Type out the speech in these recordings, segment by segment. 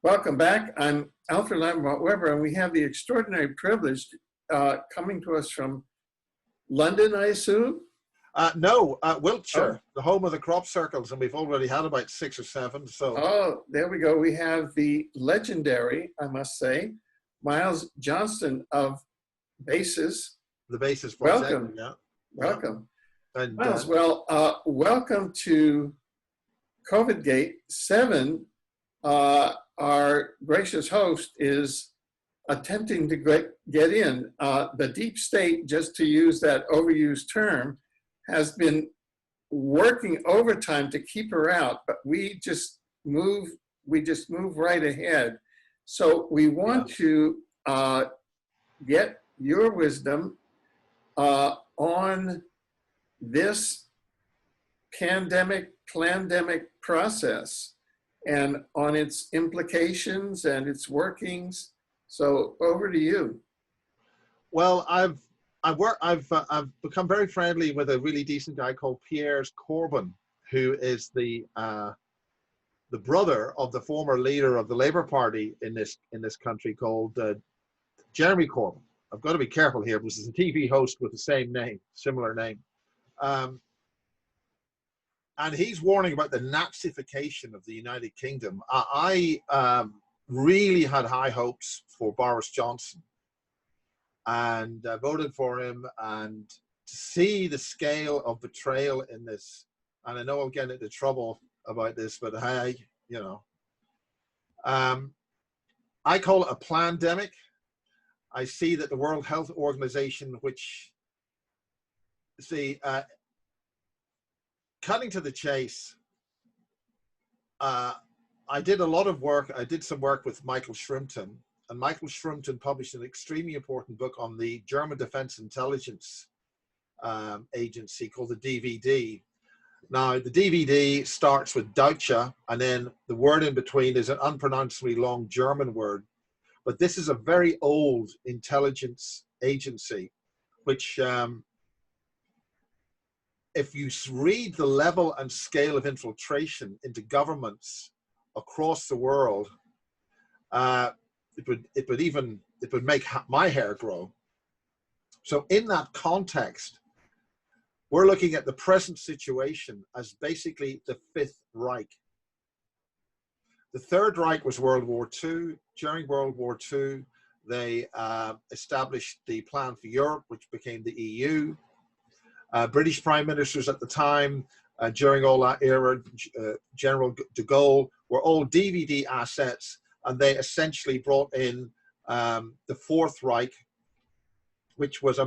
Welcome back. I'm Alfred Lambremont Webre, and we have the extraordinary privilege coming to us from London, I assume? No, Wiltshire, Oh. the home of the crop circles, and we've already had about 6 or 7. So, Oh, there we go. We have the legendary, I must say, Miles Johnstone of Basis. the Basis Project. Welcome. Yeah, Welcome. and Miles, well, welcome to COVIDGATE 7. Our gracious host is attempting to get in. The deep state, just to use that overused term, has been working overtime to keep her out, but we just move right ahead. So we want to get your wisdom on this pandemic process and on its implications and its workings. So over to you. well, I've become very friendly with a really decent guy called Piers Corbyn, who is the brother of the former leader of the Labour Party in this country, called Jeremy Corbyn. I've got to be careful here because he's a TV host with the same name, similar name. And he's warning about the Nazification of the United Kingdom. I really had high hopes for Boris Johnson and voted for him. And to see the scale of betrayal in this, and I know I'll get into trouble about this, but hey, you know, I call it a plandemic. I see that the World Health Organization, which, see, cutting to the chase, I did a lot of work. I did some work with Michael Shrimpton, and Michael Shrimpton published an extremely important book on the German Defense Intelligence Agency called the DVD. Now, the DVD starts with Deutsche, and then the word in between is an unpronounceably long German word. But this is a very old intelligence agency, which, if you read the level and scale of infiltration into governments across the world, it would make my hair grow. So in that context, we're looking at the present situation as basically the Fifth Reich. The Third Reich was World War II. During World War II, they established the Plan for Europe, which became the EU. British prime ministers at the time, during all that era, General de Gaulle, were all DVD assets, and they essentially brought in the Fourth Reich, which was a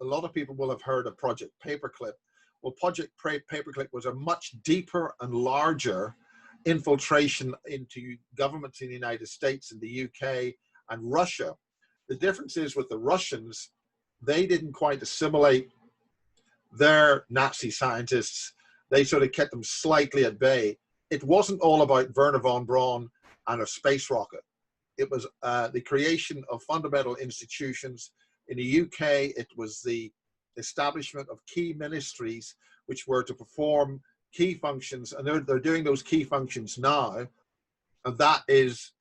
lot of people will have heard of Project Paperclip. Well, Project Paperclip was a much deeper and larger infiltration into governments in the United States, in the UK, and Russia. The difference is with the Russians, they didn't quite assimilate their Nazi scientists. They sort of kept them slightly at bay. It wasn't all about Werner von Braun and a space rocket. It was the creation of fundamental institutions. In the UK, it was the establishment of key ministries which were to perform key functions, and they're doing those key functions now. And that is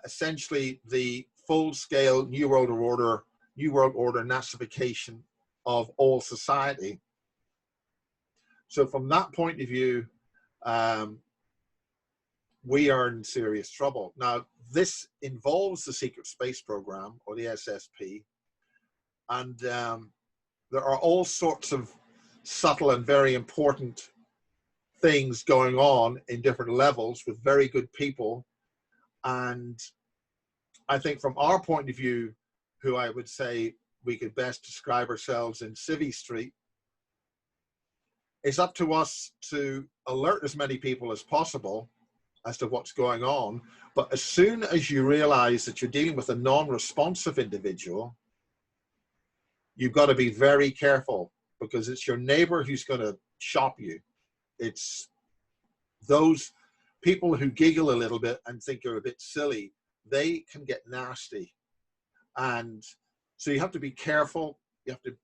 essentially the full-scale New World Order Nazification of all society. So from that point of view, we are in serious trouble. Now, this involves the secret space program, or the SSP, and there are all sorts of subtle and very important things going on in different levels with very good people. And I think from our point of view, who I would say we could best describe ourselves in Civvy Street, it's up to us to alert as many people as possible as to what's going on. But as soon as you realize that you're dealing with a non-responsive individual, you've got to be very careful, because it's your neighbor who's going to shop you. It's those people who giggle a little bit and think you're a bit silly. They can get nasty. And so you have to be careful. You have to,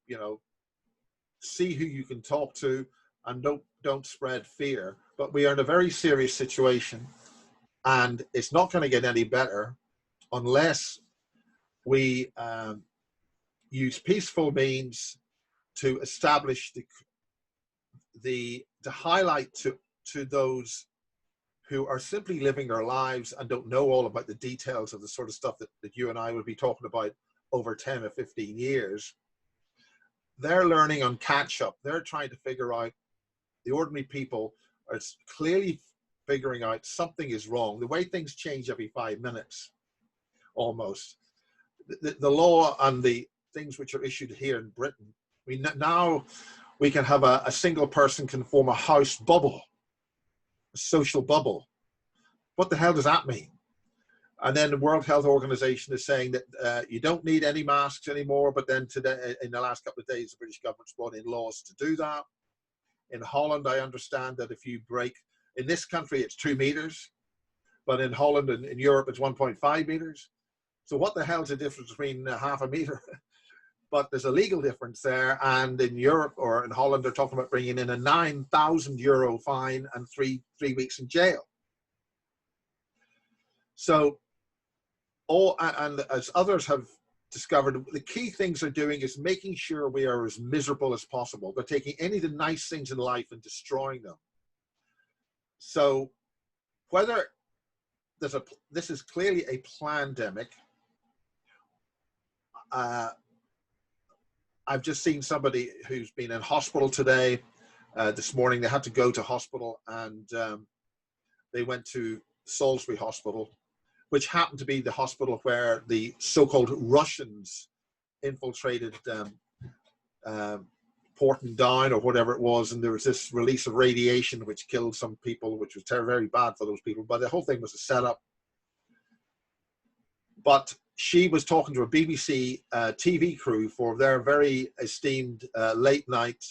see who you can talk to, and don't spread fear. But we are in a very serious situation. And it's not going to get any better unless we use peaceful means to establish to highlight to those who are simply living their lives and don't know all about the details of the sort of stuff that you and I would be talking about over 10 or 15 years. They're learning on catch up. They're trying to figure out, the ordinary people are clearly figuring out something is wrong. The way things change every 5 minutes, almost. The law and the things which are issued here in Britain, now we can have a single person can form a house bubble, a social bubble. What the hell does that mean? And then the World Health Organization is saying that you don't need any masks anymore, but then today, in the last couple of days, the British government's brought in laws to do that. In Holland, I understand that if you break, in this country it's 2 meters, but in Holland and in Europe it's 1.5 meters. So what the hell's the difference between half a meter? But there's a legal difference there, and in Europe or in Holland, they're talking about bringing in a €9,000 fine and three weeks in jail. So, and as others have discovered, the key things they're doing is making sure we are as miserable as possible. They're taking any of the nice things in life and destroying them. So, whether this is clearly a plandemic. I've just seen somebody who's been in hospital today. This morning they had to go to hospital, and they went to Salisbury Hospital, which happened to be the hospital where the so-called Russians infiltrated Porton Down or whatever it was, and there was this release of radiation which killed some people, which was very bad for those people. But the whole thing was a setup. But she was talking to a BBC TV crew for their very esteemed late night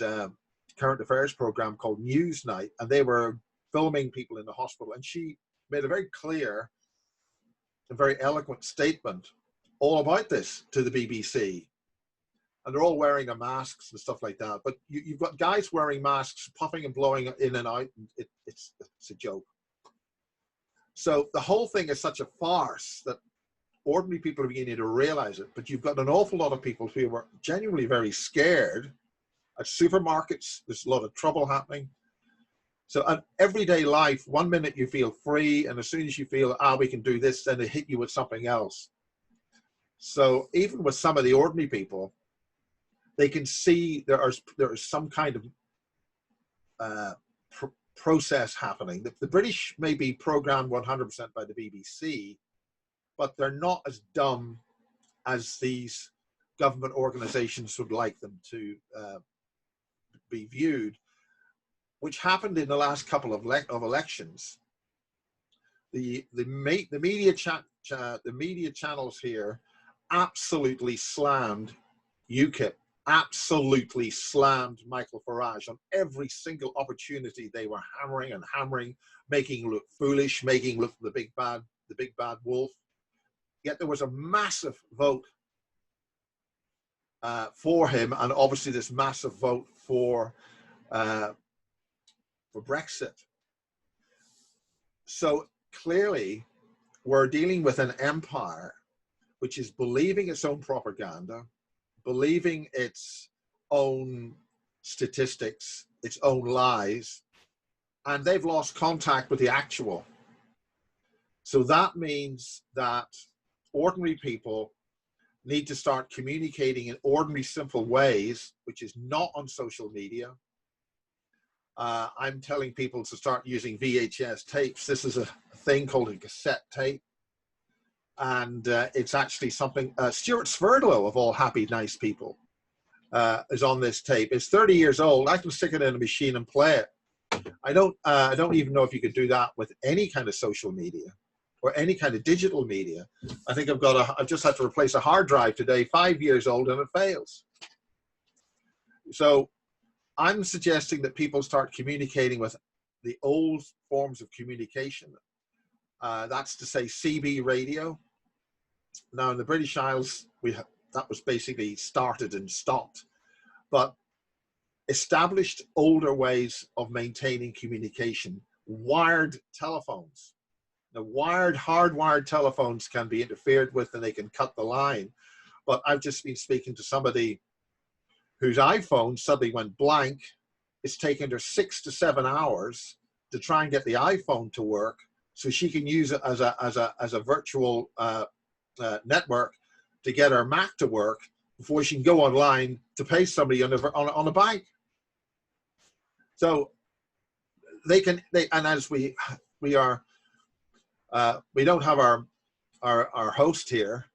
current affairs program called Newsnight, and they were filming people in the hospital. And she made a very clear and very eloquent statement all about this to the BBC. And they're all wearing their masks and stuff like that. But you've got guys wearing masks, puffing and blowing in and out. And it's a joke. So the whole thing is such a farce that ordinary people are beginning to realize it. But you've got an awful lot of people who are genuinely very scared. At supermarkets, there's a lot of trouble happening. So in everyday life, 1 minute you feel free, and as soon as you feel, we can do this, then they hit you with something else. So even with some of the ordinary people, they can see there is some kind of process happening. The British may be programmed 100% by the BBC, but they're not as dumb as these government organizations would like them to be viewed, which happened in the last couple of elections. The media channels here absolutely slammed UKIP, absolutely slammed Michael Farage on every single opportunity. They were hammering, making him look foolish, making him look the big bad wolf. Yet there was a massive vote for him, and obviously this massive vote for Brexit. So clearly, we're dealing with an empire which is believing its own propaganda, believing its own statistics, its own lies, and they've lost contact with the actual. So that means that ordinary people need to start communicating in ordinary, simple ways, which is not on social media. I'm telling people to start using VHS tapes. This is a thing called a cassette tape. And it's actually something, Stuart Sverdlow, of all happy, nice people, is on this tape. It's 30 years old. I can stick it in a machine and play it. I don't even know if you could do that with any kind of social media or any kind of digital media. I think I've just had to replace a hard drive today, 5 years old, and it fails. So I'm suggesting that people start communicating with the old forms of communication. That's to say CB radio. Now in the British Isles, that was basically started and stopped. But established older ways of maintaining communication, wired telephones. The hardwired telephones can be interfered with and they can cut the line. But I've just been speaking to somebody whose iPhone suddenly went blank. It's taken her 6 to 7 hours to try and get the iPhone to work so she can use it as a virtual network to get her Mac to work before she can go online to pay somebody on a bike. So and as we don't have our host here,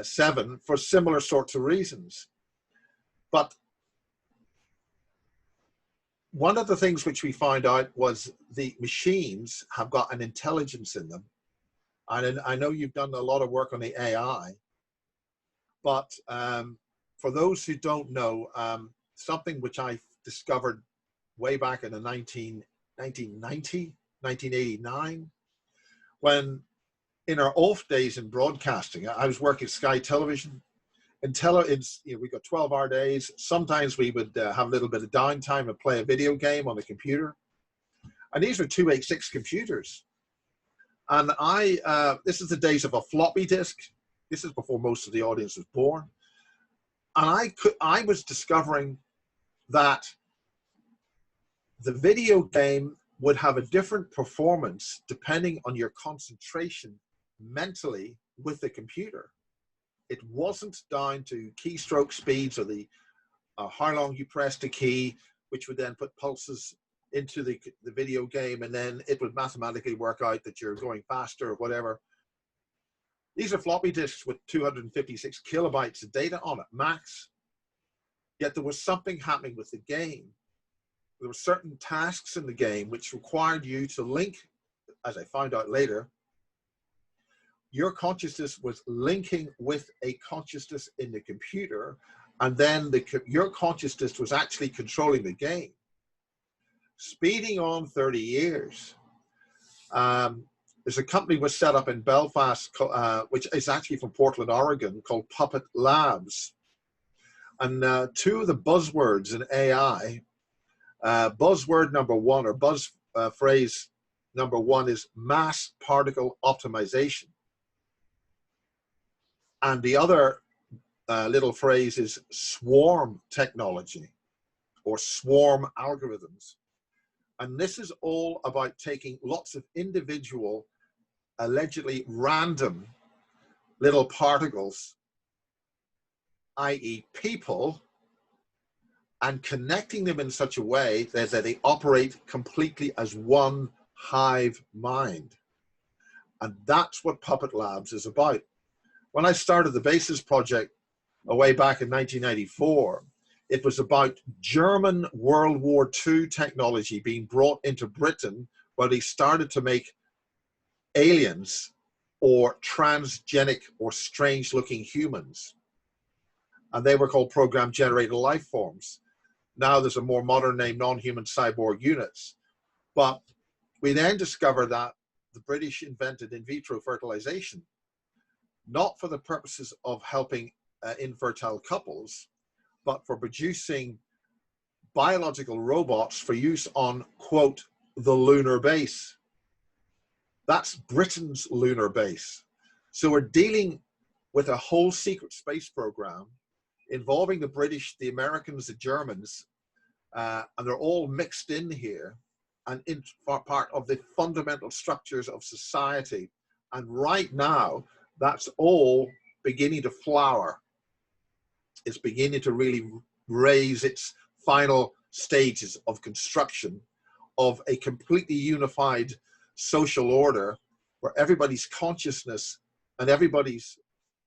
Seven, for similar sorts of reasons. But one of the things which we found out was the machines have got an intelligence in them. And I know you've done a lot of work on the AI, but for those who don't know, something which I discovered way back in the 1989, when in our off days in broadcasting, I was working at Sky Television. We got 12-hour days. Sometimes we would have a little bit of downtime and play a video game on the computer. And these were 286 computers. And this is the days of a floppy disk. This is before most of the audience was born. And I was discovering that the video game would have a different performance depending on your concentration mentally with the computer. It wasn't down to keystroke speeds or how long you pressed a key, which would then put pulses into the video game, and then it would mathematically work out that you're going faster or whatever. These are floppy disks with 256 kilobytes of data on it, max. Yet there was something happening with the game. There were certain tasks in the game which required you to link, as I found out later, your consciousness was linking with a consciousness in the computer, and then your consciousness was actually controlling the game. Speeding on 30 years. There's a company was set up in Belfast, which is actually from Portland, Oregon, called Puppet Labs. And two of the buzzwords in AI, buzzword number one, or buzz phrase number one, is mass particle optimization. And the other little phrase is swarm technology or swarm algorithms. And this is all about taking lots of individual, allegedly random little particles, i.e. people, and connecting them in such a way that they operate completely as one hive mind. And that's what Puppet Labs is about. When I started the Basis project way back in 1994, it was about German World War II technology being brought into Britain, where they started to make aliens or transgenic or strange-looking humans. And they were called program-generated life forms. Now there's a more modern name, non-human cyborg units. But we then discovered that the British invented in vitro fertilization, not for the purposes of helping infertile couples, but for producing biological robots for use on, quote, the lunar base. That's Britain's lunar base. So we're dealing with a whole secret space program involving the British, the Americans, the Germans, and they're all mixed in here and in part of the fundamental structures of society. And right now, that's all beginning to flower. It's beginning to really raise its final stages of construction of a completely unified social order where everybody's consciousness and everybody's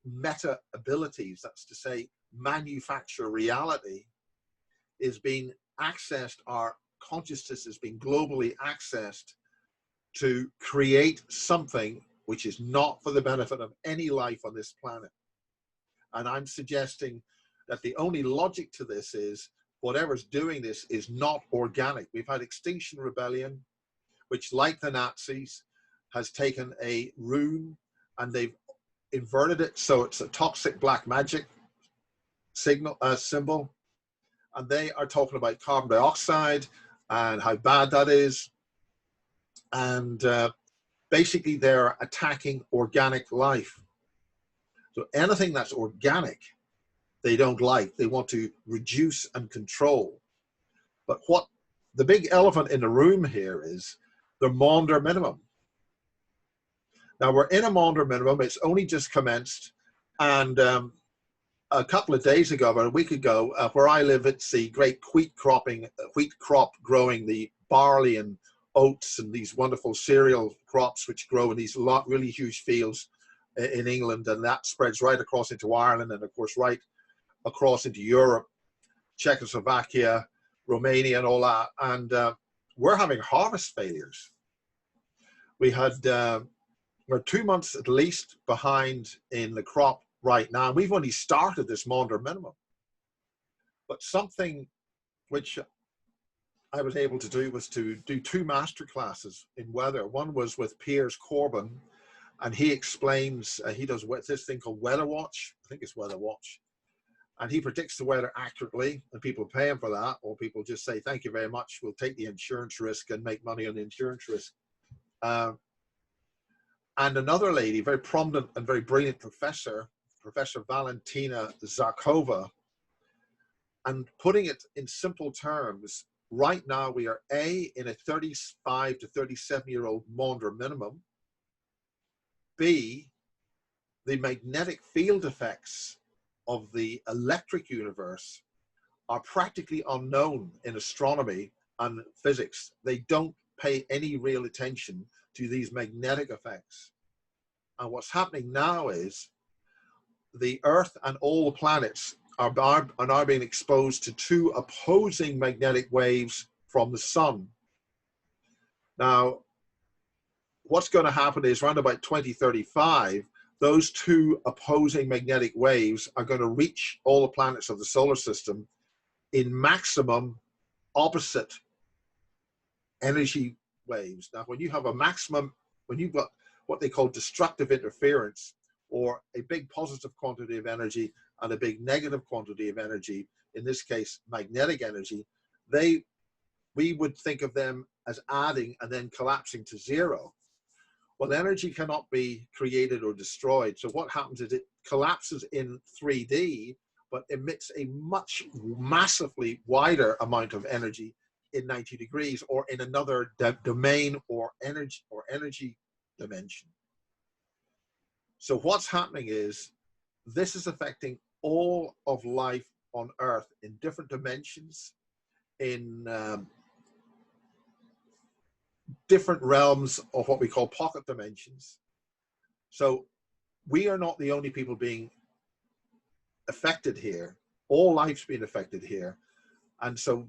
meta abilities, that's to say, manufacture reality, is being accessed, our consciousness is being globally accessed to create something which is not for the benefit of any life on this planet. And I'm suggesting that the only logic to this is whatever's doing this is not organic. We've had Extinction Rebellion, which, like the Nazis, has taken a rune and they've inverted it so it's a toxic black magic symbol. And they are talking about carbon dioxide and how bad that is. And basically they're attacking organic life. So anything that's organic, they don't like. They want to reduce and control. But what the big elephant in the room here is the Maunder minimum. Now we're in a Maunder minimum. It's only just commenced, and a couple of days ago, about a week ago, where I live, it's the great wheat crop growing, the barley and oats and these wonderful cereal crops which grow in these really huge fields in England, and that spreads right across into Ireland and of course right across into Europe, Czechoslovakia, Romania and all that. And we're having harvest failures. We're 2 months at least behind in the crop right now. We've only started this Maunder minimum. But something which I was able to do was to do 2 master classes in weather. One was with Piers Corbin, and he explains, he does this thing called Weather Watch. I think it's Weather Watch. And he predicts the weather accurately, and people pay him for that, or people just say, thank you very much, we'll take the insurance risk and make money on the insurance risk. And another lady, very prominent and very brilliant professor, Professor Valentina Zarkova, and putting it in simple terms, right now we are in a 35 to 37-year-old Maunder minimum. B, the magnetic field effects of the electric universe are practically unknown in astronomy and physics. They don't pay any real attention to these magnetic effects. And what's happening now is the Earth and all the planets are now being exposed to 2 opposing magnetic waves from the sun. Now, what's going to happen is around about 2035, those 2 opposing magnetic waves are going to reach all the planets of the solar system in maximum opposite energy waves. Now, when you have a maximum, when you've got what they call destructive interference, or a big positive quantity of energy and a big negative quantity of energy, in this case, magnetic energy, we would think of them as adding and then collapsing to 0. Well, energy cannot be created or destroyed. So what happens is it collapses in 3D, but emits a massively wider amount of energy in 90 degrees or in another domain or energy dimension. So what's happening is this is affecting all of life on Earth in different dimensions, in different realms of what we call pocket dimensions. So we are not the only people being affected here. All life's being affected here. And so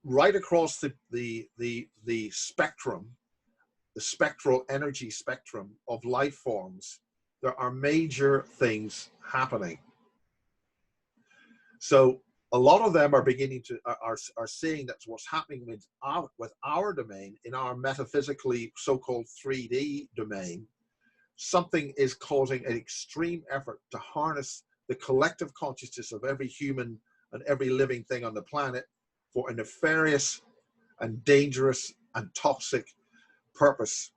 right across the spectrum, the spectral energy spectrum of life forms, there are major things happening. So a lot of them are beginning to are seeing that's what's happening with our domain, in our metaphysically so-called 3D domain. Something is causing an extreme effort to harness the collective consciousness of every human and every living thing on the planet for a nefarious and dangerous and toxic purpose.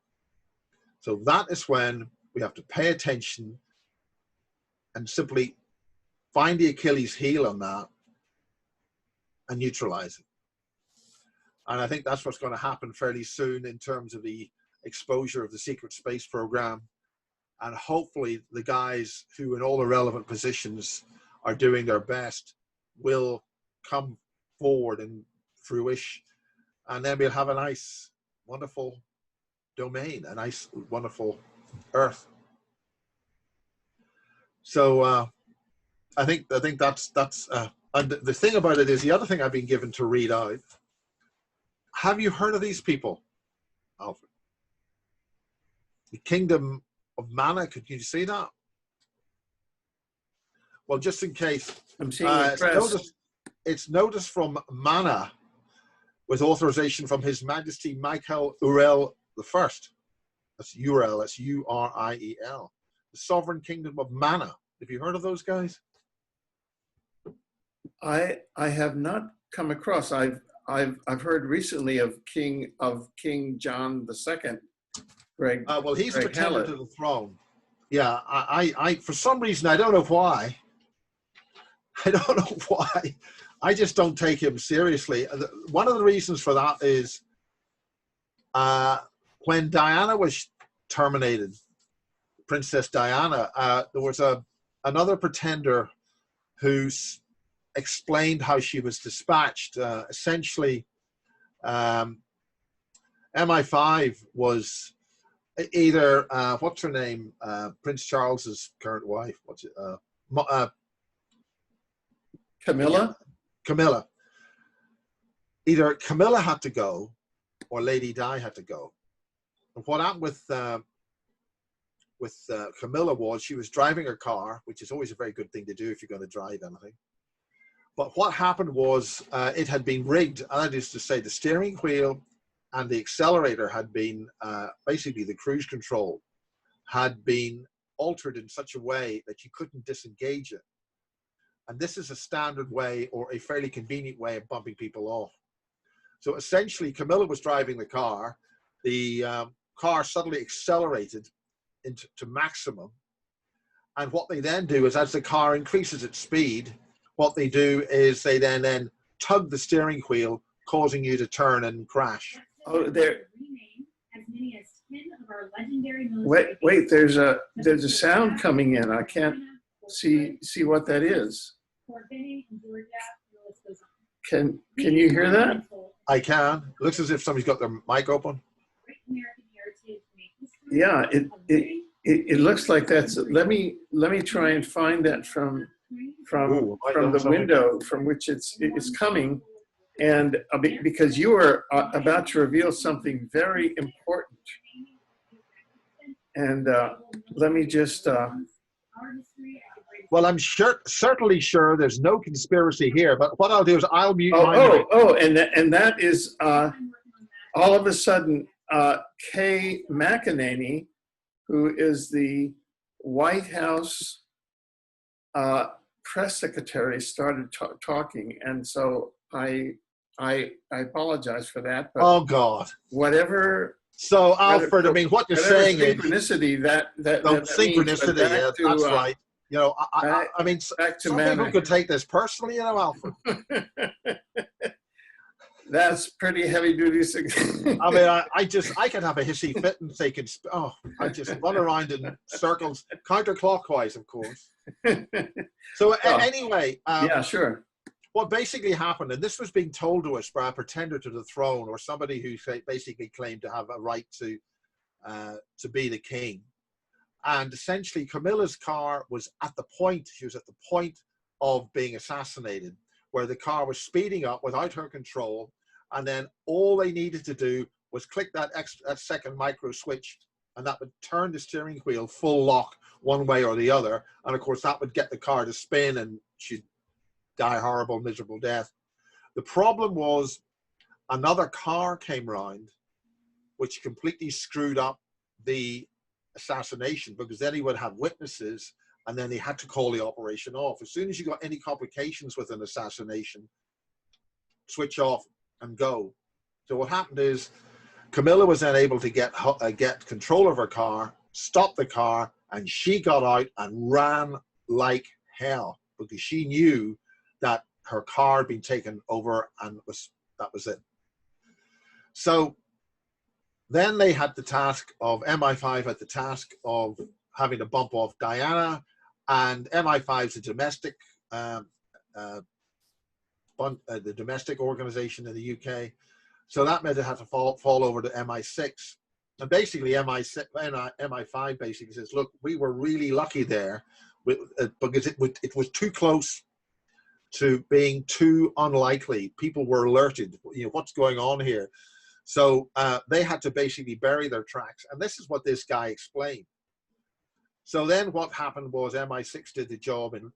So that is when we have to pay attention and simply find the Achilles heel on that and neutralize it. And I think that's what's going to happen fairly soon in terms of the exposure of the secret space program. And hopefully the guys who in all the relevant positions are doing their best will come forward in fruition. And then we'll have a nice, wonderful domain, a nice, wonderful Earth. So I think that's and the thing about it is, the other thing I've been given to read out. Have you heard of these people, Alfred? The Kingdom of Mana. Could you see that? Well, just in case, I'm seeing it's notice from Mana, with authorization from His Majesty Michael Urel I. That's Urel. That's U-R-I-E-L. The Sovereign Kingdom of Mana. Have you heard of those guys? I have not come across. I've heard recently of King John II, Well, he's a Greg pretender Hallett. to the throne. Yeah, I for some reason, I don't know why. I don't know why. I just don't take him seriously. One of the reasons for that is when Diana was terminated, Princess Diana, there was another pretender who explained how she was dispatched. Essentially, MI5 was either what's her name, Prince Charles's current wife. What's it? Camilla. Camilla. Either Camilla had to go, or Lady Di had to go. And what happened with Camilla was she was driving her car, which is always a very good thing to do if you're going to drive anything. But what happened was it had been rigged, and that is to say the steering wheel and the accelerator had been, basically the cruise control had been altered in such a way that you couldn't disengage it. And this is a standard way, or a fairly convenient way of bumping people off. So essentially, Camilla was driving the car. The car suddenly accelerated to maximum. And what they then do is, as the car increases its speed, what they do is they then tug the steering wheel, causing you to turn and crash. Oh, there. Wait, there's a sound coming in. I can't see what that is. Can you hear that? I can. It looks as if somebody's got their mic open. Yeah, it looks like that's. Let me try and find that from the window from which it's coming, and because you are about to reveal something very important, and let me just. Well, I'm certainly sure there's no conspiracy here, but what I'll do is I'll mute my mic. And that is all of a sudden Kay McEnany, who is the White House press secretary, started talking, and so I apologize for that. But oh God! Whatever. So Alfred, I mean, what you're saying is synchronicity. That synchronicity. Yeah, that's right. You know, I mean, some people could take this personally, you know, Alfred. That's pretty heavy duty. I mean, I can have a hissy fit and say, I just run around in circles, counterclockwise, of course. So anyway. Yeah, sure. What basically happened, and this was being told to us by a pretender to the throne, or somebody who basically claimed to have a right to be the king. And essentially, Camilla's car was at the point, she was at the point of being assassinated, where the car was speeding up without her control. And then all they needed to do was click that second micro switch, and that would turn the steering wheel full lock one way or the other. And of course, that would get the car to spin, and she'd die a horrible, miserable death. The problem was another car came round, which completely screwed up the assassination, because then he would have witnesses, and then he had to call the operation off. As soon as you got any complications with an assassination, switch off and go. So what happened is Camilla was then able to get control of her car, stop the car, and she got out and ran like hell, because she knew that her car had been taken over, and that was it. So then they had the task of, MI5 had the task of having to bump off Diana, and MI5's a domestic, the domestic organization in the UK. So that meant it had to fall over to MI6. And basically MI5 basically says, look, we were really lucky there because it was too close to being too unlikely. People were alerted, what's going on here? So they had to basically bury their tracks. And this is what this guy explained. So then what happened was MI6 did the job in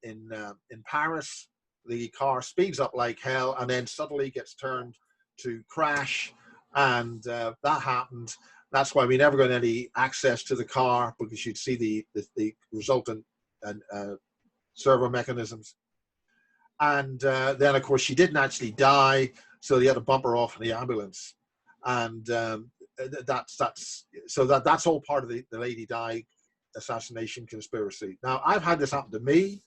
Paris. The car speeds up like hell and then suddenly gets turned to crash. And that happened. That's why we never got any access to the car, because you'd see the resultant servo mechanisms. And then, of course, she didn't actually die. So they had to bump her off in the ambulance. And that's all part of the Lady Di assassination conspiracy. Now, I've had this happen to me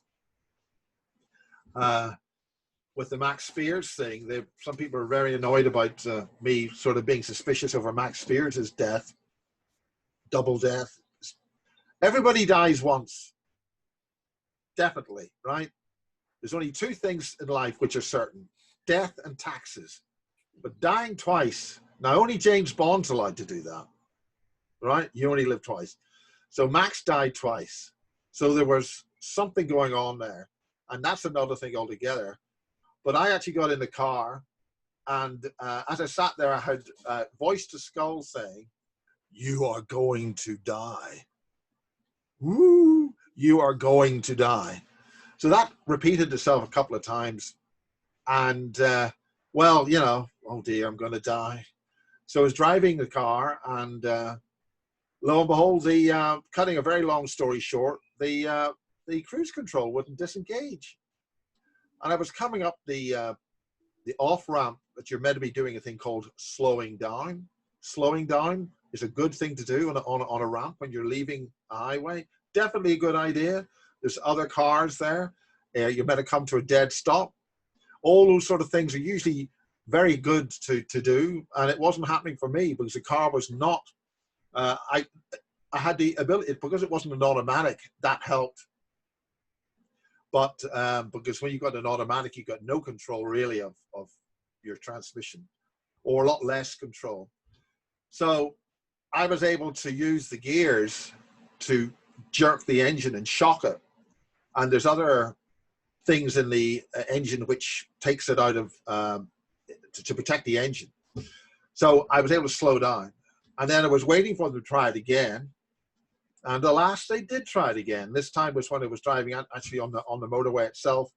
with the Max Spears thing. Some people are very annoyed about me sort of being suspicious over Max Spears' death, double death. Everybody dies once, definitely, right? There's only two things in life which are certain: death and taxes. But dying twice, now only James Bond's allowed to do that, right? You only live twice. So Max died twice. So there was something going on there. And that's another thing altogether. But I actually got in the car, and as I sat there, I heard voice to skull saying, "You are going to die. Woo, you are going to die." So that repeated itself a couple of times. And, well, you know, oh dear, I'm going to die. So I was driving the car, and lo and behold, cutting a very long story short, the cruise control wouldn't disengage. And I was coming up the off ramp that you're meant to be doing a thing called slowing down. Slowing down is a good thing to do on a ramp when you're leaving a highway. Definitely a good idea. There's other cars there. You're meant to come to a dead stop. All those sort of things are usually very good to do, and it wasn't happening for me because the car was not. I had the ability, because it wasn't an automatic. That helped. But because when you got an automatic, you got no control really of your transmission, or a lot less control. So I was able to use the gears to jerk the engine and shock it. And there's other things in the engine which takes it out of, to protect the engine. So I was able to slow down. And then I was waiting for them to try it again. And alas, they did try it again. This time was when I was driving actually on the motorway itself,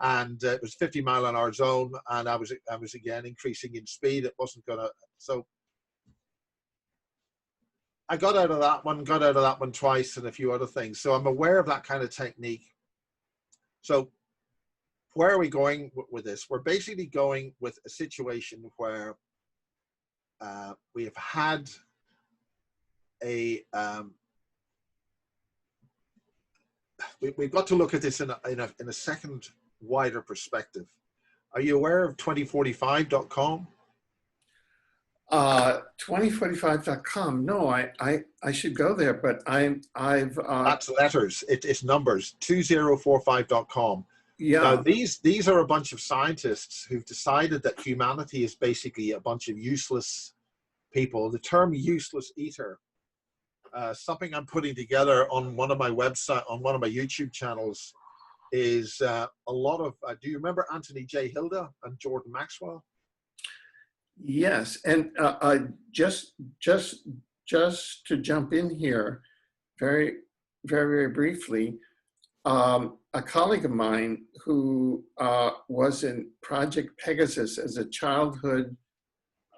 and it was 50-mile-an-hour zone, and I was again increasing in speed. It wasn't gonna. So I got out of that one twice, and a few other things. So I'm aware of that kind of technique. So where are we going with this? We're basically going with a situation where we have had a. We've got to look at this in a second wider perspective. Are you aware of 2045.com? 2045.com. No, I should go there, but I've that's letters. It's numbers. 2045.com. Yeah. Now these are a bunch of scientists who've decided that humanity is basically a bunch of useless people. The term "useless eater," something I'm putting together on one of my YouTube channels, is a lot of. Do you remember Anthony J. Hilda and Jordan Maxwell? Yes, and just to jump in here, very, very, very briefly, a colleague of mine who was in Project Pegasus as a childhood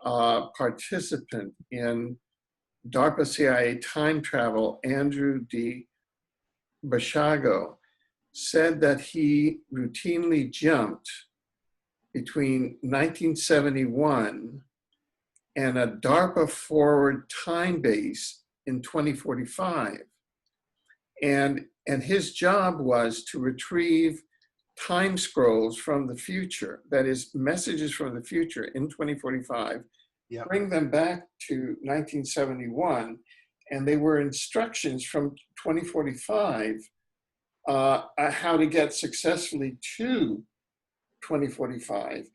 participant in DARPA CIA time travel, Andrew D. Bashago, said that he routinely jumped between 1971 and a DARPA forward time base in 2045. And his job was to retrieve time scrolls from the future, that is, messages from the future in 2045, yeah, bring them back to 1971, and they were instructions from 2045 how to get successfully to 2045.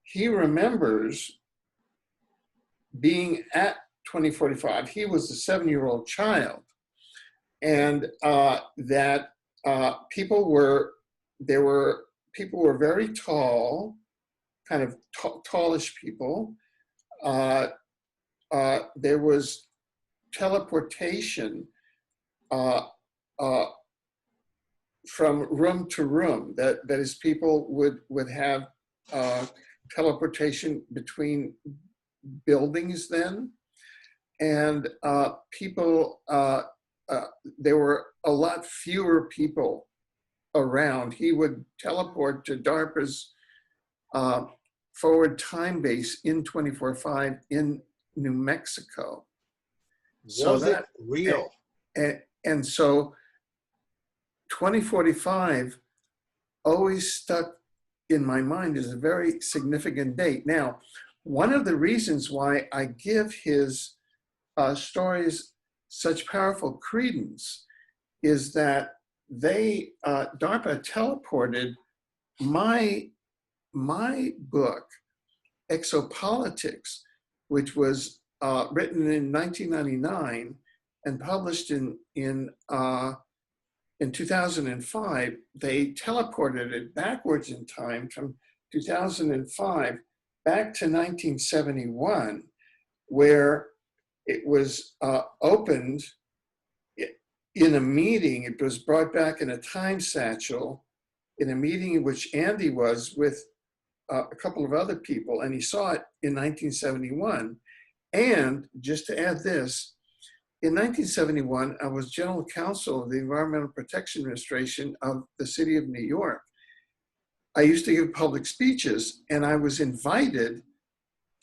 He remembers being at 2045. He was a 7-year-old child, and that people were very tall, kind of tallish people. There was teleportation from room to room. That is, people would have teleportation between buildings then, and people. There were a lot fewer people around. He would teleport to DARPA's forward time base in 245 in New Mexico. Was it real? And so 2045 always stuck in my mind as a very significant date. Now, one of the reasons why I give his stories such powerful credence is that DARPA teleported my book, Exopolitics, which was written in 1999 and published in 2005. They teleported it backwards in time from 2005 back to 1971, where it was opened in a meeting. It was brought back in a time satchel in a meeting in which Andy was with a couple of other people, and he saw it in 1971. And just to add this, in 1971, I was general counsel of the Environmental Protection Administration of the city of New York. I used to give public speeches, and I was invited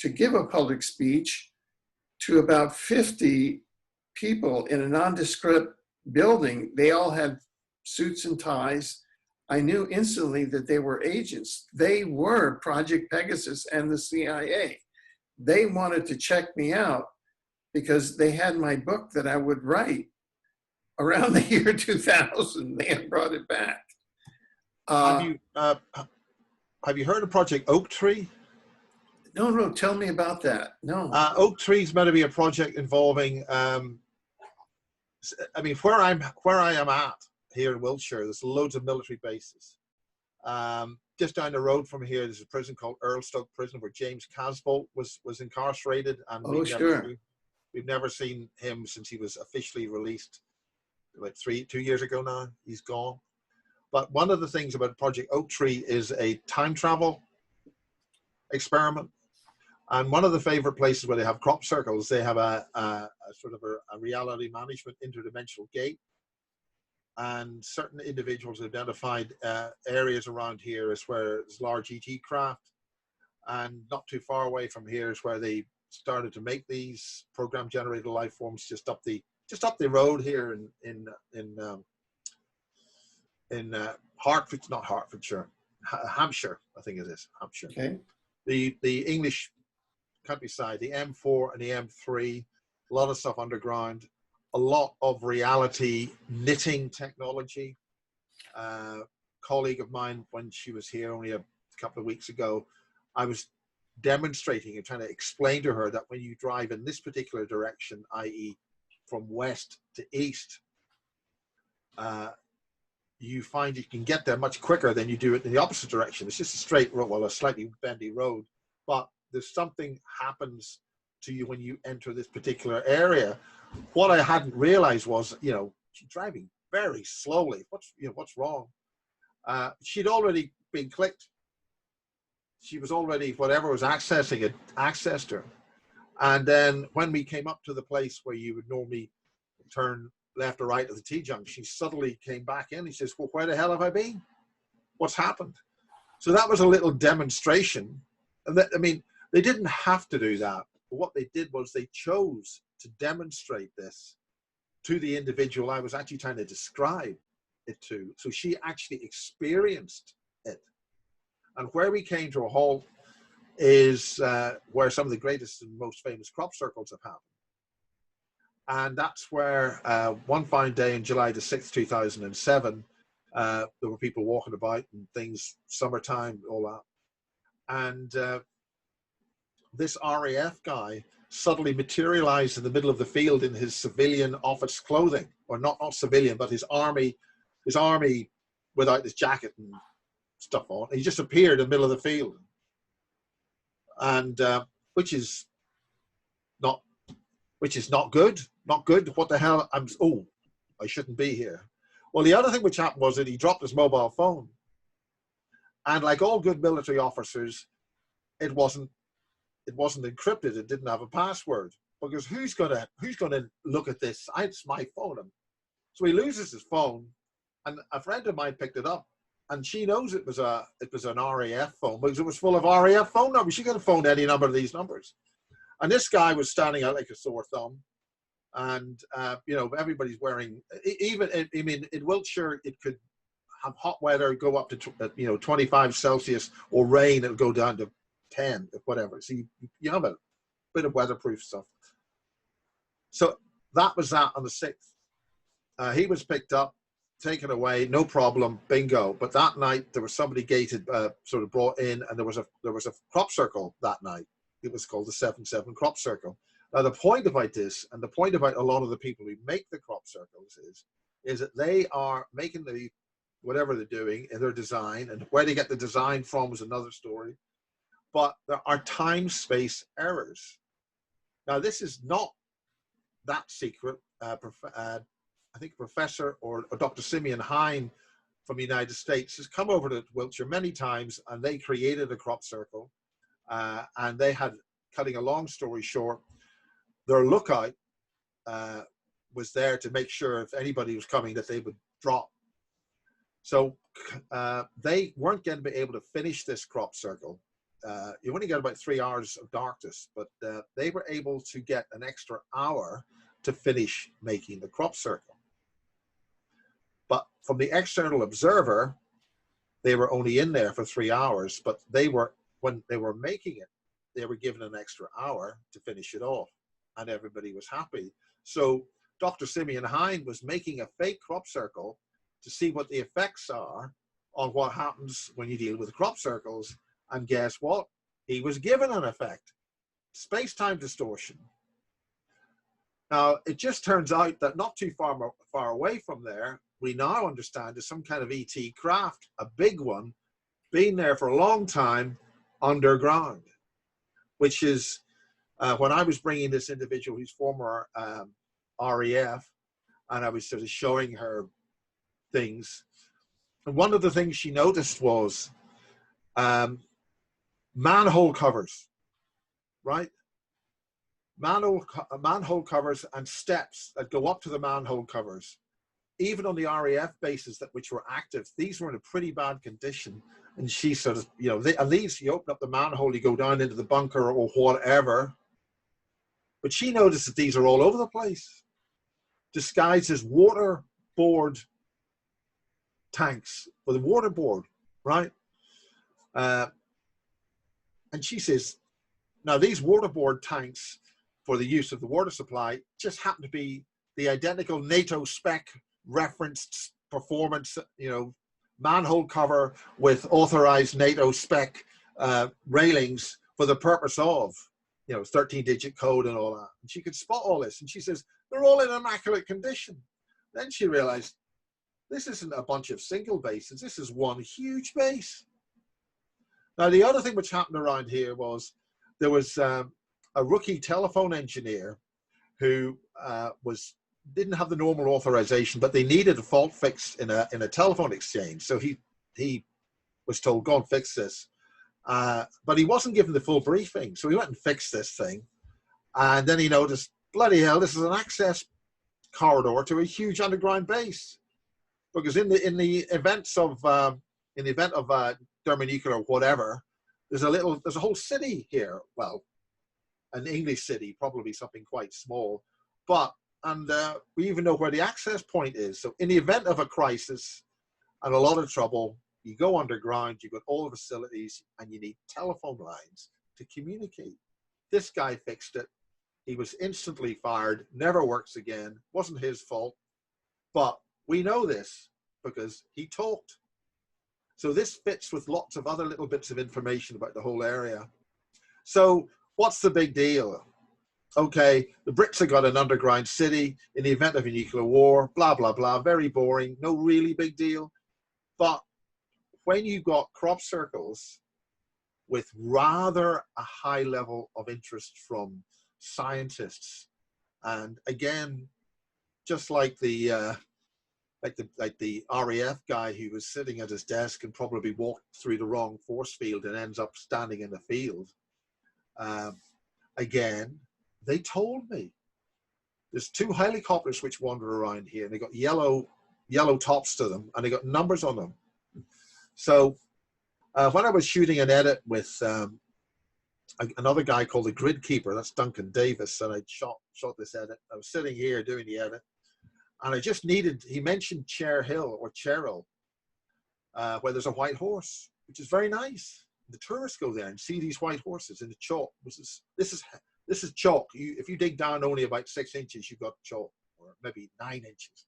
to give a public speech to about 50 people in a nondescript building. They all had suits and ties. I knew instantly that they were agents. They were Project Pegasus and the CIA. They wanted to check me out because they had my book that I would write around the year 2000. They had brought it back. Have you heard of Project Oak Tree? No, tell me about that. No. Oak Tree is meant to be a project involving, I mean, where I am at here in Wiltshire, there's loads of military bases. Just down the road from here, there's a prison called Earlstoke Prison where James Casbolt was incarcerated, and we've never seen him since he was officially released, like 2 years ago now. He's gone. But one of the things about Project Oak Tree is a time travel experiment. And one of the favorite places where they have crop circles, they have a sort of a reality management interdimensional gate. And certain individuals identified areas around here as where there's large ET craft. And not too far away from here is where they started to make these program generated life forms just up the road here in Hertford, not Hertfordshire, Hampshire, I think it is, Hampshire. Okay. The English countryside, the M4 and the M3, a lot of stuff underground, a lot of reality knitting technology. Colleague of mine, when she was here only a couple of weeks ago, I was demonstrating and trying to explain to her that when you drive in this particular direction, i.e. from west to east, you find you can get there much quicker than you do it in the opposite direction. It's just a straight road, well, a slightly bendy road, but there's something happens to you when you enter this particular area. What I hadn't realized was, she's driving very slowly. What's wrong? She'd already been clicked. She was already, whatever was accessing it, accessed her. And then when we came up to the place where you would normally turn left or right at the T-junction, she suddenly came back in. He says, well, where the hell have I been? What's happened? So that was a little demonstration. And that, I mean, they didn't have to do that. But what they did was they chose to demonstrate this to the individual I was actually trying to describe it to. So she actually experienced it. And where we came to a halt is where some of the greatest and most famous crop circles have happened. And that's where one fine day in July the 6th, 2007, there were people walking about and things, summertime, all that. And this RAF guy suddenly materialized in the middle of the field in his civilian office clothing, or not civilian, but his army without his jacket and stuff on. He just appeared in the middle of the field, and which is not good. Not good. What the hell? I shouldn't be here. Well, the other thing which happened was that he dropped his mobile phone, and like all good military officers, it wasn't encrypted. It didn't have a password, because who's gonna look at this? It's my phone. So he loses his phone, and a friend of mine picked it up, and she knows it was an RAF phone because it was full of RAF phone numbers. She could have phoned any number of these numbers. And this guy was standing out like a sore thumb. And, you know, everybody's wearing, even, I mean, in Wiltshire, it could have hot weather, go up to, you know, 25 Celsius, or rain, it'll go down to 10, whatever. So you have a bit of weatherproof stuff. So that was that on the 6th. He was picked up, taken away, no problem, bingo. But that night there was somebody gated, sort of brought in, and there was a crop circle that night. It was called the 7-7 crop circle. Now the point about this, and the point about a lot of the people who make the crop circles is that they are making the whatever they're doing in their design, and where they get the design from is another story. But there are time-space errors. Now this is not that secret. I think Professor or Dr. Simeon Hein from the United States has come over to Wiltshire many times, and they created a crop circle. And they had, cutting a long story short, their lookout was there to make sure if anybody was coming that they would drop. So they weren't going to be able to finish this crop circle. You only got about 3 hours of darkness, but they were able to get an extra hour to finish making the crop circle. But from the external observer, they were only in there for 3 hours, but they were, when they were making it, they were given an extra hour to finish it off, and everybody was happy. So Dr. Simeon Hein was making a fake crop circle to see what the effects are on what happens when you deal with crop circles. And guess what? He was given an effect. Space-time distortion. Now, it just turns out that not too far away from there, we now understand there's some kind of ET craft, a big one, been there for a long time underground, which is when I was bringing this individual who's former RAF, and I was sort of showing her things. And one of the things she noticed was manhole covers, right? Manhole covers and steps that go up to the manhole covers. Even on the RAF bases which were active, these were in a pretty bad condition. And she sort of, you know, at least you open up the manhole, you go down into the bunker or whatever. But she noticed that these are all over the place, disguised as waterboard tanks with a waterboard, right? And she says, now these waterboard tanks for the use of the water supply just happen to be the identical NATO spec referenced performance, you know, manhole cover with authorized NATO spec railings for the purpose of, you know, 13-digit code and all that. And she could spot all this. And she says, they're all in immaculate condition. Then she realized, this isn't a bunch of single bases. This is one huge base. Now, the other thing which happened around here was there was a rookie telephone engineer who didn't have the normal authorization, but they needed a fault fix in a telephone exchange. So he was told, go and fix this. But he wasn't given the full briefing. So he went and fixed this thing. And then he noticed, bloody hell, this is an access corridor to a huge underground base. Because in the event of thermonuclear or whatever, there's a whole city here. Well, an English city, probably something quite small, and we even know where the access point is. So in the event of a crisis and a lot of trouble, you go underground, you've got all the facilities, and you need telephone lines to communicate. This guy fixed it. He was instantly fired, never works again, wasn't his fault. But we know this because he talked. So this fits with lots of other little bits of information about the whole area. So what's the big deal? Okay, the Brits have got an underground city in the event of a nuclear war, blah, blah, blah, very boring, no really big deal. But when you've got crop circles with rather a high level of interest from scientists, and again, just like the RAF guy who was sitting at his desk and probably walked through the wrong force field and ends up standing in the field. Again, they told me there's 2 helicopters which wander around here, and they got yellow tops to them, and they got numbers on them. So when I was shooting an edit with another guy called the Grid Keeper, that's Duncan Davis, and I shot this edit. I was sitting here doing the edit, and I just needed, he mentioned Cher Hill or Cheryl, where there's a white horse, which is very nice. The tourists go there and see these white horses in the chalk. This is chalk. If you dig down only about 6 inches, you've got chalk, or maybe 9 inches.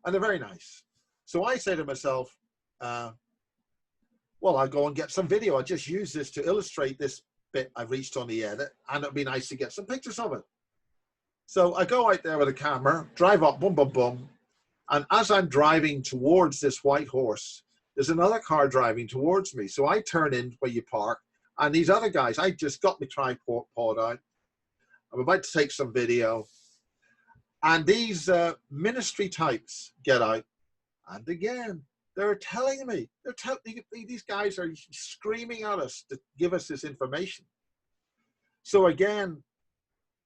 And they're very nice. So I say to myself, well, I'll go and get some video. I'll just use this to illustrate this bit I've reached on the edit, and it'd be nice to get some pictures of it. So I go out there with a camera, drive up, boom, boom, boom. And as I'm driving towards this white horse, there's another car driving towards me. So I turn in where you park, and these other guys, I just got my tripod out. I'm about to take some video. And these ministry types get out. And again, they're telling me, these guys are screaming at us to give us this information. So again,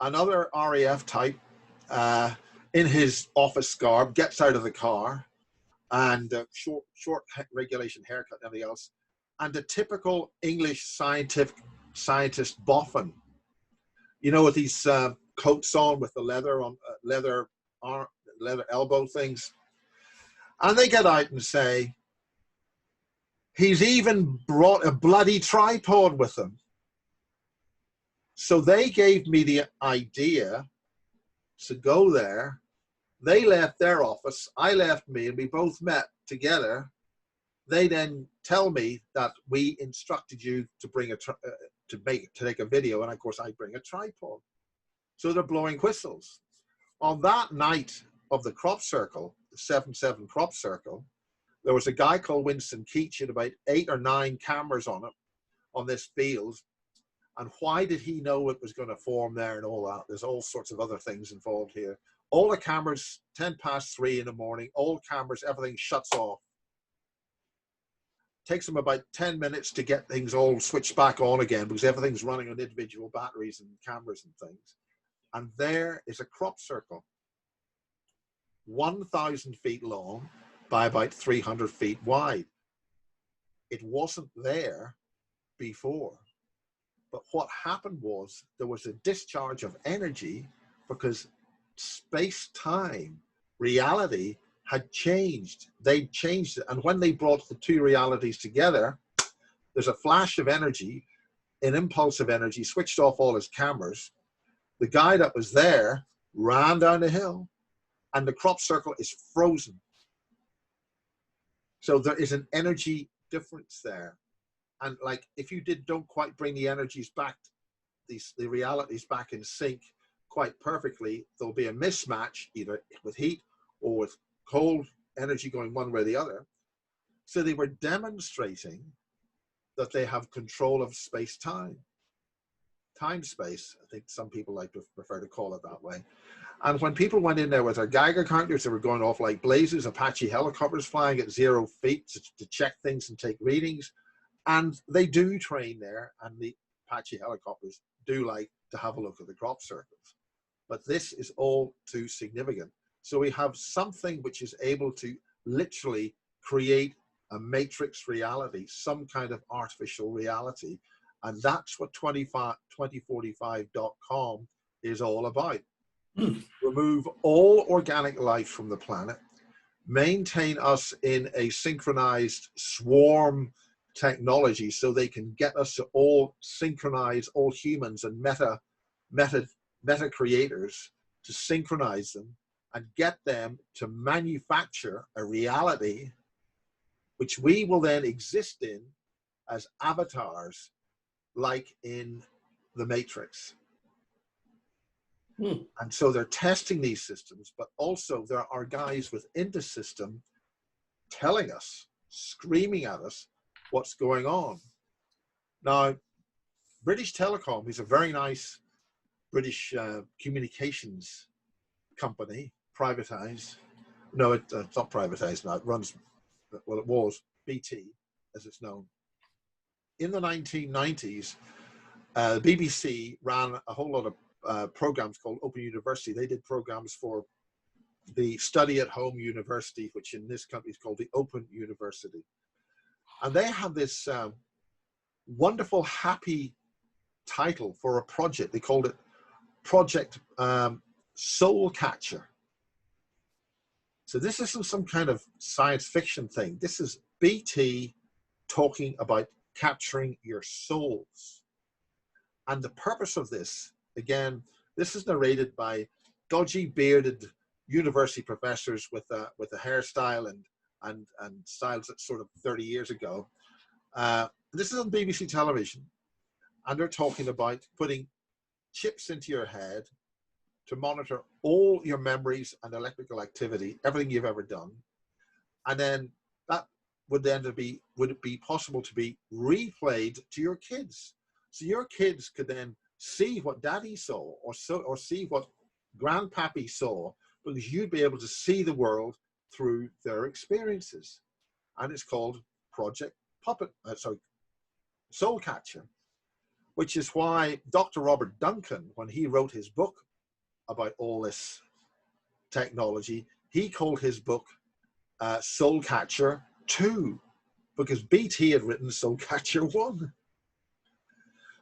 another RAF type in his office garb gets out of the car, and short regulation haircut and everything else, and the typical English scientist boffin, you know, with these coats on with the leather on leather elbow things. And they get out and say, he's even brought a bloody tripod with him. So they gave me the idea to go there. They left their office, I left me, and we both met together. They then tell me that we instructed you to bring to take a video, and of course I bring a tripod. So they're blowing whistles. On that night of the crop circle, the 7/7 crop circle, there was a guy called Winston Keach with about 8 or 9 cameras on it, on this field. And why did he know it was going to form there and all that? There's all sorts of other things involved here. All the cameras, 3:10 in the morning, all cameras, everything shuts off. Takes them about 10 minutes to get things all switched back on again, because everything's running on individual batteries and cameras and things. And there is a crop circle, 1,000 feet long by about 300 feet wide. It wasn't there before. But what happened was there was a discharge of energy because space-time, reality, had changed. They changed it. And when they brought the two realities together, there's a flash of energy, an impulse of energy, switched off all his cameras. The guy that was there ran down the hill, and the crop circle is frozen. So there is an energy difference there. And like, if you don't quite bring the energies back, the realities back in sync quite perfectly, there'll be a mismatch either with heat or with cold energy going one way or the other. So they were demonstrating that they have control of space-time. Time-space, I think some people like to prefer to call it that way. And when people went in there with their Geiger counters, they were going off like blazes, Apache helicopters flying at 0 feet to check things and take readings. And they do train there, and the Apache helicopters do like to have a look at the crop circles. But this is all too significant. So we have something which is able to literally create a matrix reality, some kind of artificial reality. And that's what 2045.com is all about. Remove all organic life from the planet, maintain us in a synchronized swarm technology so they can get us to all synchronize all humans and meta creators to synchronize them and get them to manufacture a reality which we will then exist in as avatars, like in the Matrix. And so they're testing these systems, but also there are guys within the system telling us, screaming at us, what's going on. Now, British Telecom is a very nice British communications company, privatized. No, it's not privatized now. It runs, well, it was BT, as it's known. In the 1990s, the BBC ran a whole lot of programs called Open University. They did programs for the study at home university, which in this country is called the Open University. And they have this wonderful, happy title for a project. They called it Project Soul Catcher. So this isn't some kind of science fiction thing. This is BT talking about capturing your souls. And the purpose of this, again, this is narrated by dodgy bearded university professors with a hairstyle and styles that sort of 30 years ago. This is on BBC television, and they're talking about putting chips into your head to monitor all your memories and electrical activity, everything you've ever done. And then that would it be possible to be replayed to your kids? So your kids could then see what daddy saw or see what grandpappy saw, because you'd be able to see the world through their experiences. And it's called Project Soul Catcher, which is why Dr. Robert Duncan, when he wrote his book about all this technology, he called his book Soul Catcher 2, because BT had written Soul Catcher 1.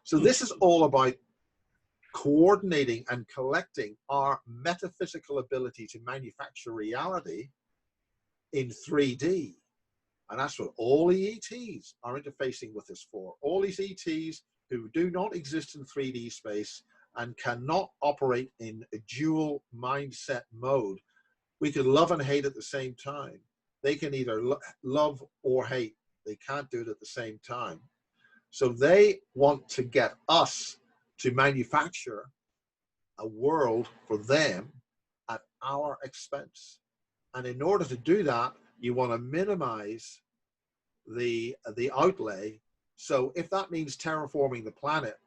So this is all about coordinating and collecting our metaphysical ability to manufacture reality in 3D. And that's what all the ETs are interfacing with us for. All these ETs who do not exist in 3D space and cannot operate in a dual mindset mode. We can love and hate at the same time. They can either love or hate. They can't do it at the same time. So they want to get us to manufacture a world for them at our expense. And in order to do that, you want to minimize the outlay. So if that means terraforming the planet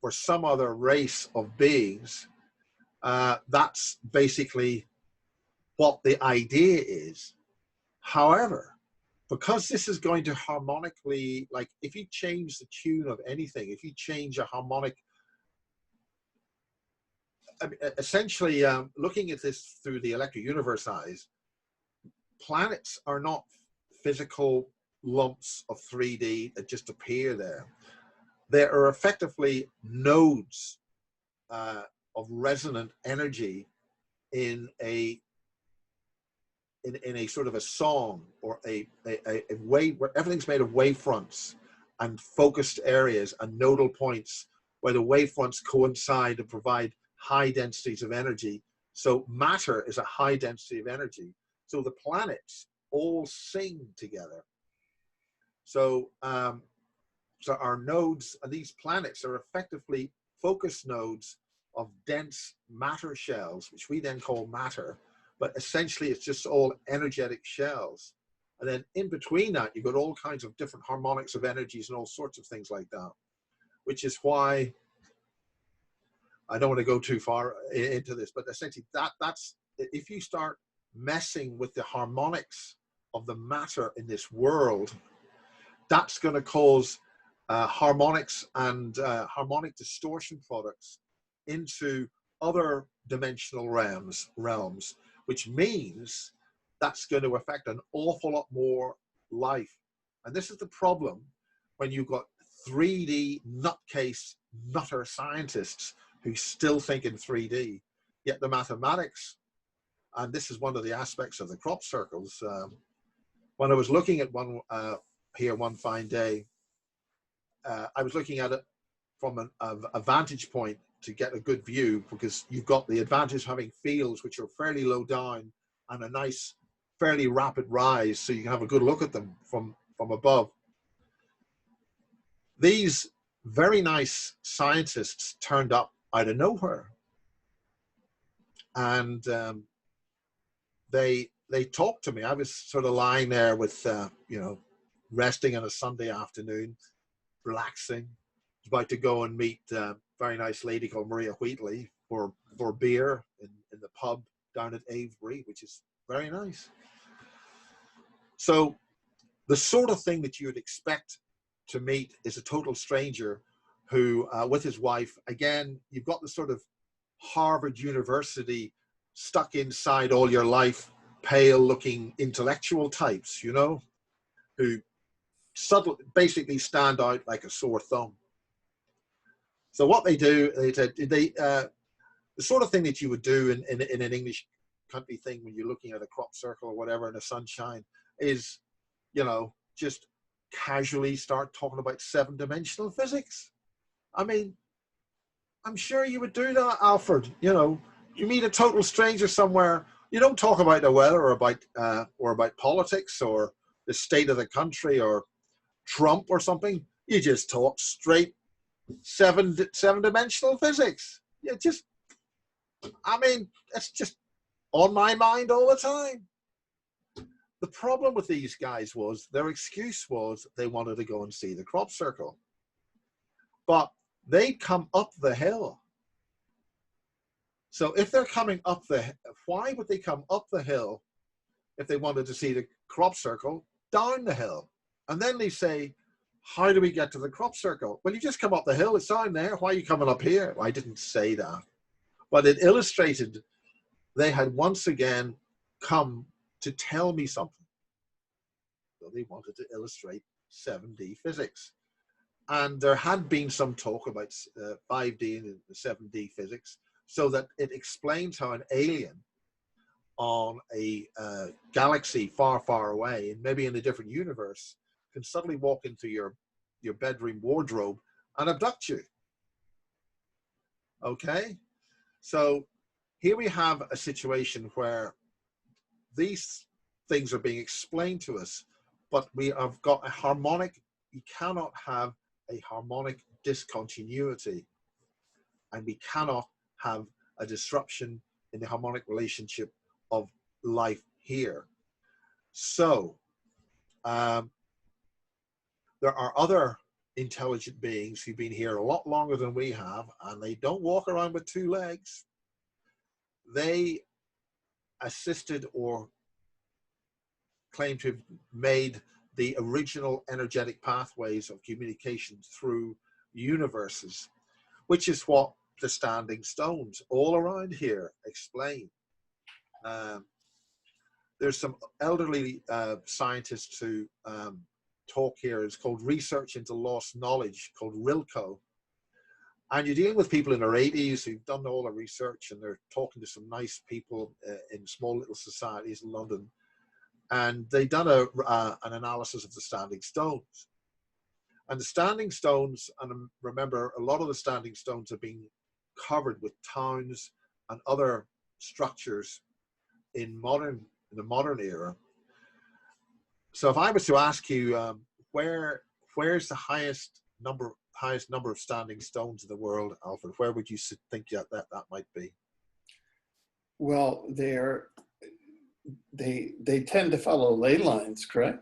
for some other race of beings, that's basically what the idea is. However, because this is going to harmonically, like if you change the tune of anything, if you change a harmonic, I mean, essentially looking at this through the electric universe eyes, planets are not physical lumps of 3D that just appear there. There are effectively nodes of resonant energy in a sort of a song, or a wave, where everything's made of wavefronts and focused areas and nodal points where the wavefronts coincide to provide high densities of energy. So matter is a high density of energy. So the planets all sing together. So so our nodes, and these planets are effectively focus nodes of dense matter shells, which we then call matter, but essentially it's just all energetic shells. And then in between that, you've got all kinds of different harmonics of energies and all sorts of things like that, which is why I don't want to go too far into this, but essentially that's, if you start messing with the harmonics of the matter in this world, that's going to cause harmonics and harmonic distortion products into other dimensional realms, which means that's going to affect an awful lot more life. And this is the problem when you've got 3D nutcase nutter scientists who still think in 3D, yet the mathematics, and this is one of the aspects of the crop circles. When I was looking at one here one fine day, I was looking at it from a vantage point to get a good view, because you've got the advantage of having fields which are fairly low down and a nice, fairly rapid rise, so you can have a good look at them from above. These very nice scientists turned up out of nowhere, and they talked to me. I was sort of lying there with you know, resting on a Sunday afternoon, relaxing, about to go and meet a very nice lady called Maria Wheatley for beer in the pub down at Avebury, which is very nice. So the sort of thing that you would expect to meet is a total stranger who, with his wife, again, you've got the sort of Harvard University stuck inside all your life, pale looking intellectual types, you know, who basically stand out like a sore thumb. So what they do, the sort of thing that you would do in an English country thing when you're looking at a crop circle or whatever in the sunshine is, just casually start talking about 7-dimensional physics. I mean, I'm sure you would do that, Alfred. You meet a total stranger somewhere. You don't talk about the weather or about politics or the state of the country or Trump or something. You just talk straight seven-dimensional physics. It's just on my mind all the time. The problem with these guys was their excuse was they wanted to go and see the crop circle. But they'd come up the hill. So if they're coming up why would they come up the hill if they wanted to see the crop circle down the hill? And then they say, how do we get to the crop circle? Well, you just come up the hill, it's down there. Why are you coming up here? Well, I didn't say that. But it illustrated they had once again come to tell me something. So they wanted to illustrate 7D physics. And there had been some talk about 5D and 7D physics, so that it explains how an alien on a galaxy far, far away, and maybe in a different universe, can suddenly walk into your bedroom wardrobe and abduct you. Okay? So here we have a situation where these things are being explained to us, but we have got a harmonic, you cannot have a harmonic discontinuity, and we cannot have a disruption in the harmonic relationship of life here. So there are other intelligent beings who've been here a lot longer than we have, and they don't walk around with 2 legs. They assisted or claim to have made the original energetic pathways of communication through universes, which is what the standing stones all around here explain. There's some elderly scientists who talk here. It's called Research into Lost Knowledge, called RILCO. And you're dealing with people in their 80s who've done all the research, and they're talking to some nice people in small little societies in London. And they've done an analysis of the standing stones. And the standing stones, and remember, a lot of the standing stones have been covered with towns and other structures in the modern era. So if I was to ask you, where's the highest number of standing stones in the world, Alfred? Where would you think that might be? Well, they tend to follow ley lines, correct?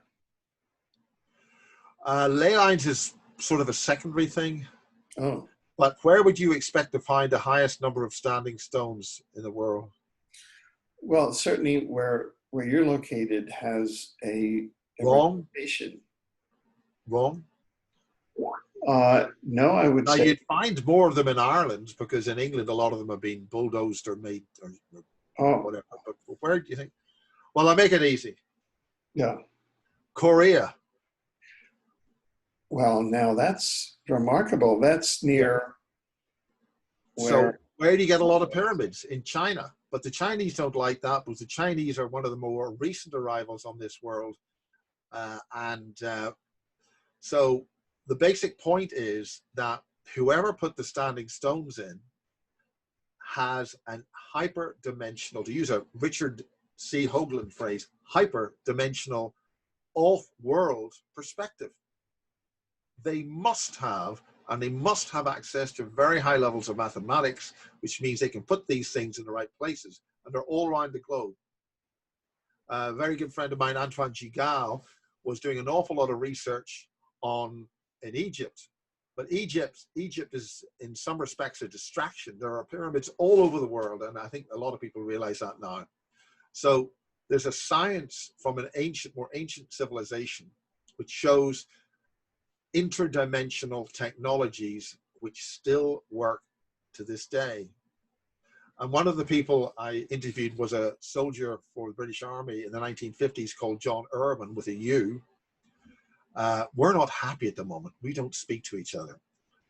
Ley lines is sort of a secondary thing. Oh. But where would you expect to find the highest number of standing stones in the world? Well, certainly where you're located has a Wrong. Reputation. Wrong. No, I would say you'd find more of them in Ireland, because in England a lot of them have been bulldozed or made or whatever. But where do you think? Well, I'll make it easy. Yeah. Korea. Well, now that's remarkable. That's near. So where do you get a lot of pyramids? In China. But the Chinese don't like that, because the Chinese are one of the more recent arrivals on this world. So the basic point is that whoever put the standing stones in has an hyper-dimensional, to use a Richard C. Hoagland phrase, hyper-dimensional off-world perspective. They must have access to very high levels of mathematics, which means they can put these things in the right places, and they're all around the globe. A very good friend of mine, Antoine Gigal, was doing an awful lot of research in Egypt. But Egypt is, in some respects, a distraction. There are pyramids all over the world, and I think a lot of people realize that now. So there's a science from an more ancient civilization which shows interdimensional technologies which still work to this day. And one of the people I interviewed was a soldier for the British Army in the 1950s called John Irwin, with a U. We're not happy at the moment. We don't speak to each other.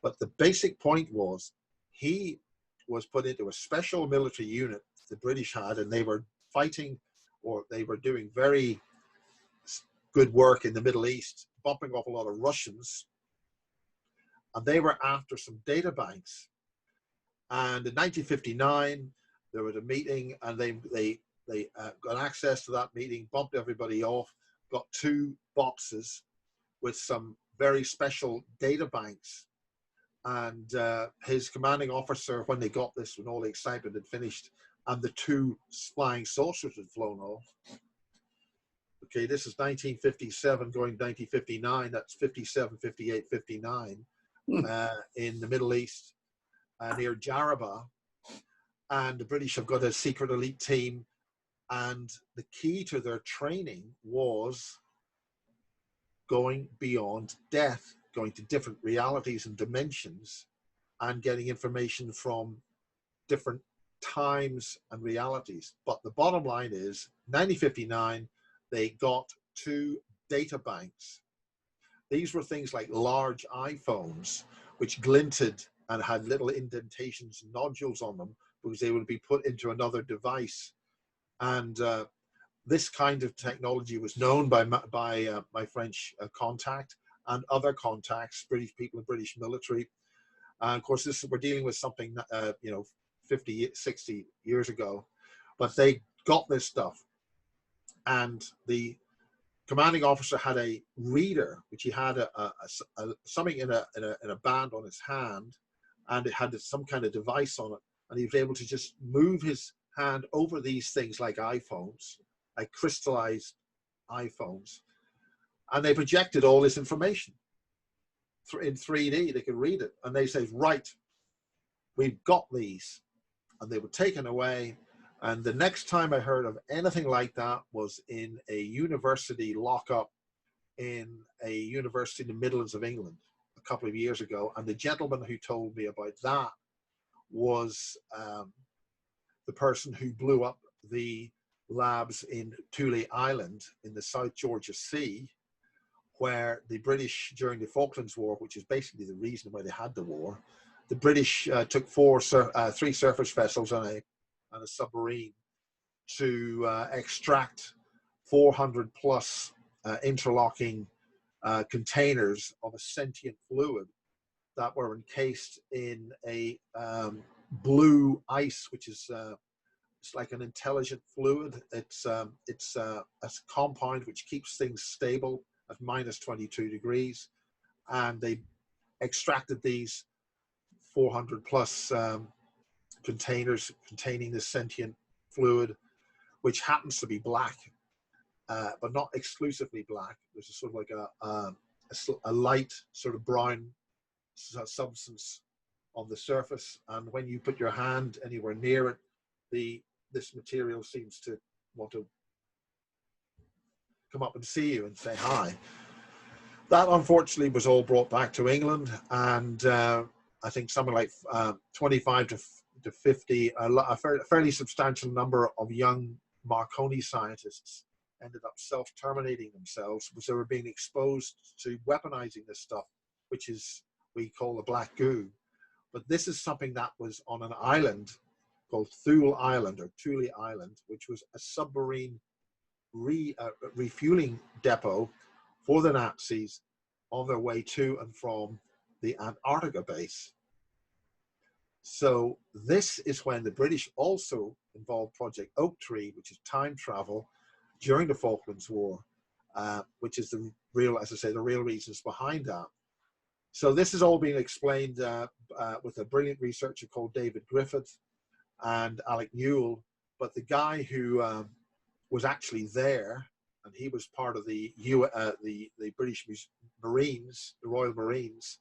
But the basic point was he was put into a special military unit the British had, and they were fighting, or they were doing very good work in the Middle East, bumping off a lot of Russians, and they were after some data banks. And in 1959, there was a meeting, and they got access to that meeting, bumped everybody off, got 2 boxes with some very special data banks. And his commanding officer, when they got this, when all the excitement had finished, and the 2 flying saucers had flown off. Okay, this is 1957 going 1959. That's 57, 58, 59 in the Middle East near Jarabah. And the British have got a secret elite team. And the key to their training was going beyond death, going to different realities and dimensions, and getting information from different times and realities. But the bottom line is, 1959, they got 2 data banks. These were things like large iPhones, which glinted and had little indentations and nodules on them, because they would be put into another device. And this kind of technology was known by my French contact and other contacts, British people in British military. And of course, we're dealing with something, 50, 60 years ago, but they got this stuff. And the commanding officer had a reader, which he had something in a band on his hand, and it had some kind of device on it. And he was able to just move his hand over these things like iPhones, like crystallized iPhones, and they projected all this information in 3D. They could read it, and they say, right, we've got these, and they were taken away. And the next time I heard of anything like that was in a university lockup in a university in the Midlands of England a couple of years ago. And the gentleman who told me about that was the person who blew up the labs in Thule Island in the South Georgia Sea, where the British, during the Falklands War, which is basically the reason why they had the war, the British took 3 surface vessels and a submarine to extract 400 plus interlocking containers of a sentient fluid that were encased in a blue ice, which is it's like an intelligent fluid. It's a compound which keeps things stable at minus 22 degrees. And they extracted these 400 plus containers containing this sentient fluid, which happens to be black, but not exclusively black. There's a sort of like a light sort of brown substance on the surface, and when you put your hand anywhere near it, this material seems to want to come up and see you and say hi. That unfortunately was all brought back to England, and I think something like 25 to 50, a fairly substantial number of young Marconi scientists ended up self-terminating themselves because they were being exposed to weaponizing this stuff, which is we call the black goo. But this is something that was on an island called Thule Island or Thule Island, which was a submarine refueling depot for the Nazis on their way to and from the Antarctica base. So this is when the British also involved Project Oak Tree, which is time travel during the Falklands War, which is the real, as I say, the real reasons behind that. So this is all being explained with a brilliant researcher called David Griffith and Alec Newell. But the guy who was actually there, and he was part of the British Marines, the Royal Marines,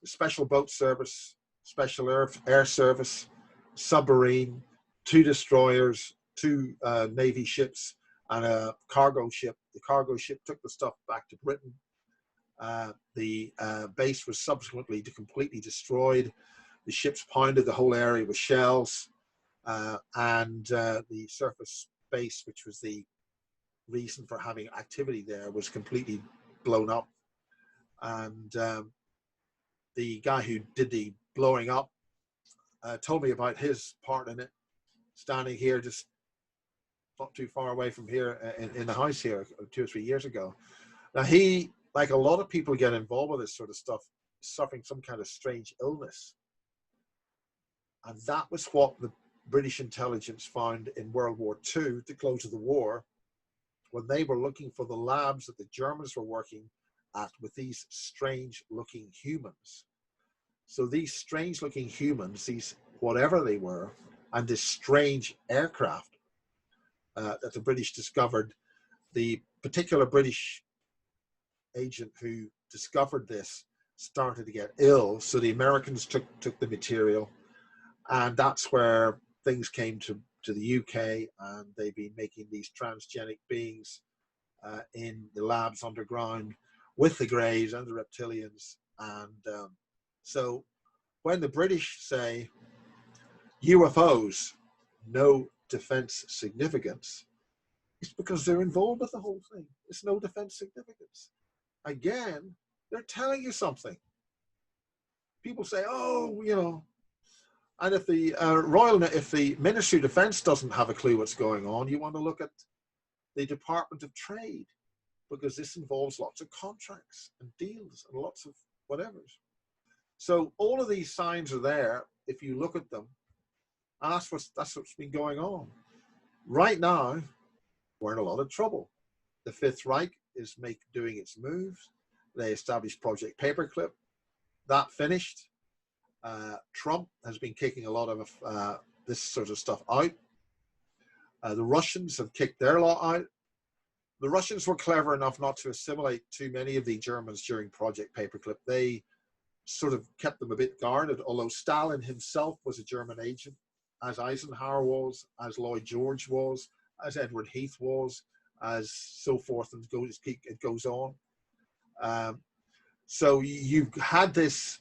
the Special Boat Service, Special Air Service, submarine, 2 destroyers, 2 Navy ships, and a cargo ship. The cargo ship took the stuff back to Britain. The base was subsequently completely destroyed. The ships pounded the whole area with shells, and the surface base, which was the reason for having activity there, was completely blown up. And the guy who did the blowing up, told me about his part in it, standing here just not too far away from here in the house here 2 or 3 years ago. Now he, like a lot of people get involved with this sort of stuff, suffering some kind of strange illness. And that was what the British intelligence found in World War II, the close of the war, when they were looking for the labs that the Germans were working at with these strange looking humans. So these strange looking humans, these whatever they were, and this strange aircraft that the British discovered, the particular British agent who discovered this started to get ill. So the Americans took the material, and that's where things came to the UK, and they've been making these transgenic beings in the labs underground with the Greys and the reptilians. And so when the British say UFOs, no defense significance, it's because they're involved with the whole thing. It's no defense significance. Again, they're telling you something. People say, oh, you know, and if the if the Ministry of Defense doesn't have a clue what's going on, you want to look at the Department of Trade, because this involves lots of contracts and deals and lots of whatevers. So all of these signs are there if you look at them, and that's what's been going on. Right now, we're in a lot of trouble. The Fifth Reich is doing its moves. They established Project Paperclip. That finished. Trump has been kicking a lot of this sort of stuff out. The Russians have kicked their lot out. The Russians were clever enough not to assimilate too many of the Germans during Project Paperclip. They sort of kept them a bit guarded, although Stalin himself was a German agent, as Eisenhower was, as Lloyd George was, as Edward Heath was, as so forth, and it goes on. So you've had this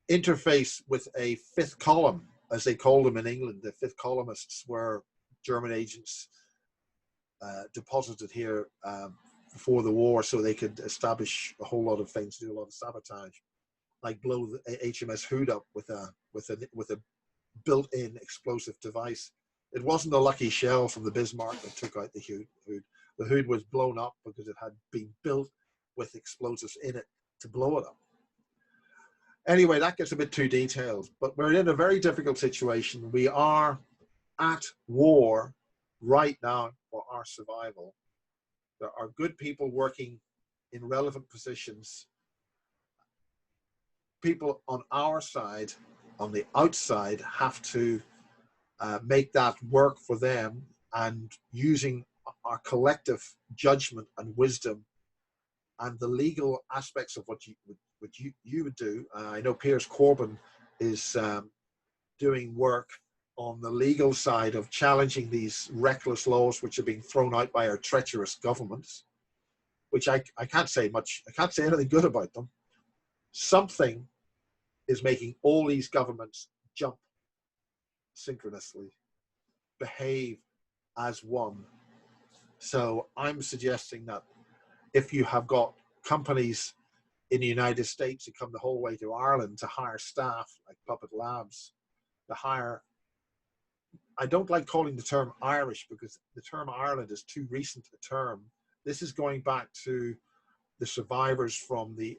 interface with a fifth column, as they called them in England. The fifth columnists were German agents deposited here before the war, so they could establish a whole lot of things, do a lot of sabotage, like blow the HMS Hood up with a built-in explosive device. It wasn't a lucky shell from the Bismarck that took out the Hood. The Hood was blown up because it had been built with explosives in it to blow it up. Anyway, that gets a bit too detailed, but we're in a very difficult situation. We are at war right now for our survival. There are good people working in relevant positions. People on our side, on the outside, have to make that work for them, and using our collective judgment and wisdom and the legal aspects of what you would do. I know Piers Corbyn is doing work on the legal side of challenging these reckless laws which are being thrown out by our treacherous governments, which I can't say much, I can't say anything good about them. Something is making all these governments jump synchronously, behave as one. So I'm suggesting that if you have got companies in the United States who come the whole way to Ireland to hire staff like Puppet Labs, to hire, I don't like calling the term Irish because the term Ireland is too recent a term. This is going back to the survivors from the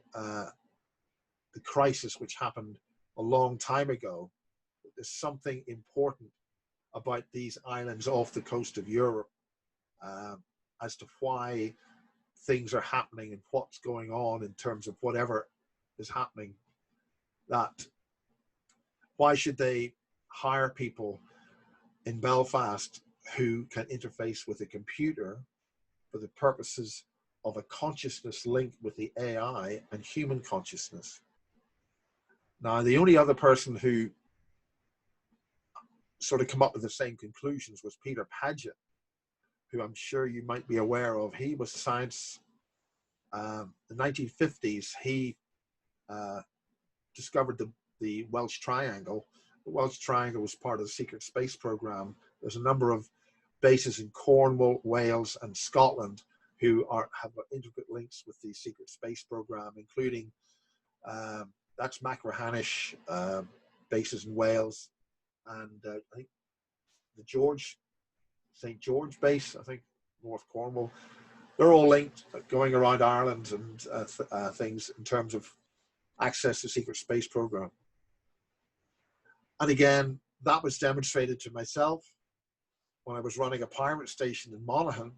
crisis which happened a long time ago. There's something important about these islands off the coast of Europe as to why things are happening and what's going on in terms of whatever is happening. That why should they hire people in Belfast who can interface with a computer for the purposes of a consciousness link with the AI and human consciousness? Now, the only other person who sort of come up with the same conclusions was Peter Paget, who I'm sure you might be aware of. He was science, the 1950s, he discovered the Welsh Triangle. The Welsh Triangle was part of the secret space program. There's a number of bases in Cornwall, Wales, and Scotland who have intricate links with the secret space program, including that's Machrihanish bases in Wales, and I think the St. George base, I think, North Cornwall. They're all linked, going around Ireland and things in terms of access to secret space program. And again, that was demonstrated to myself when I was running a pirate station in Monaghan.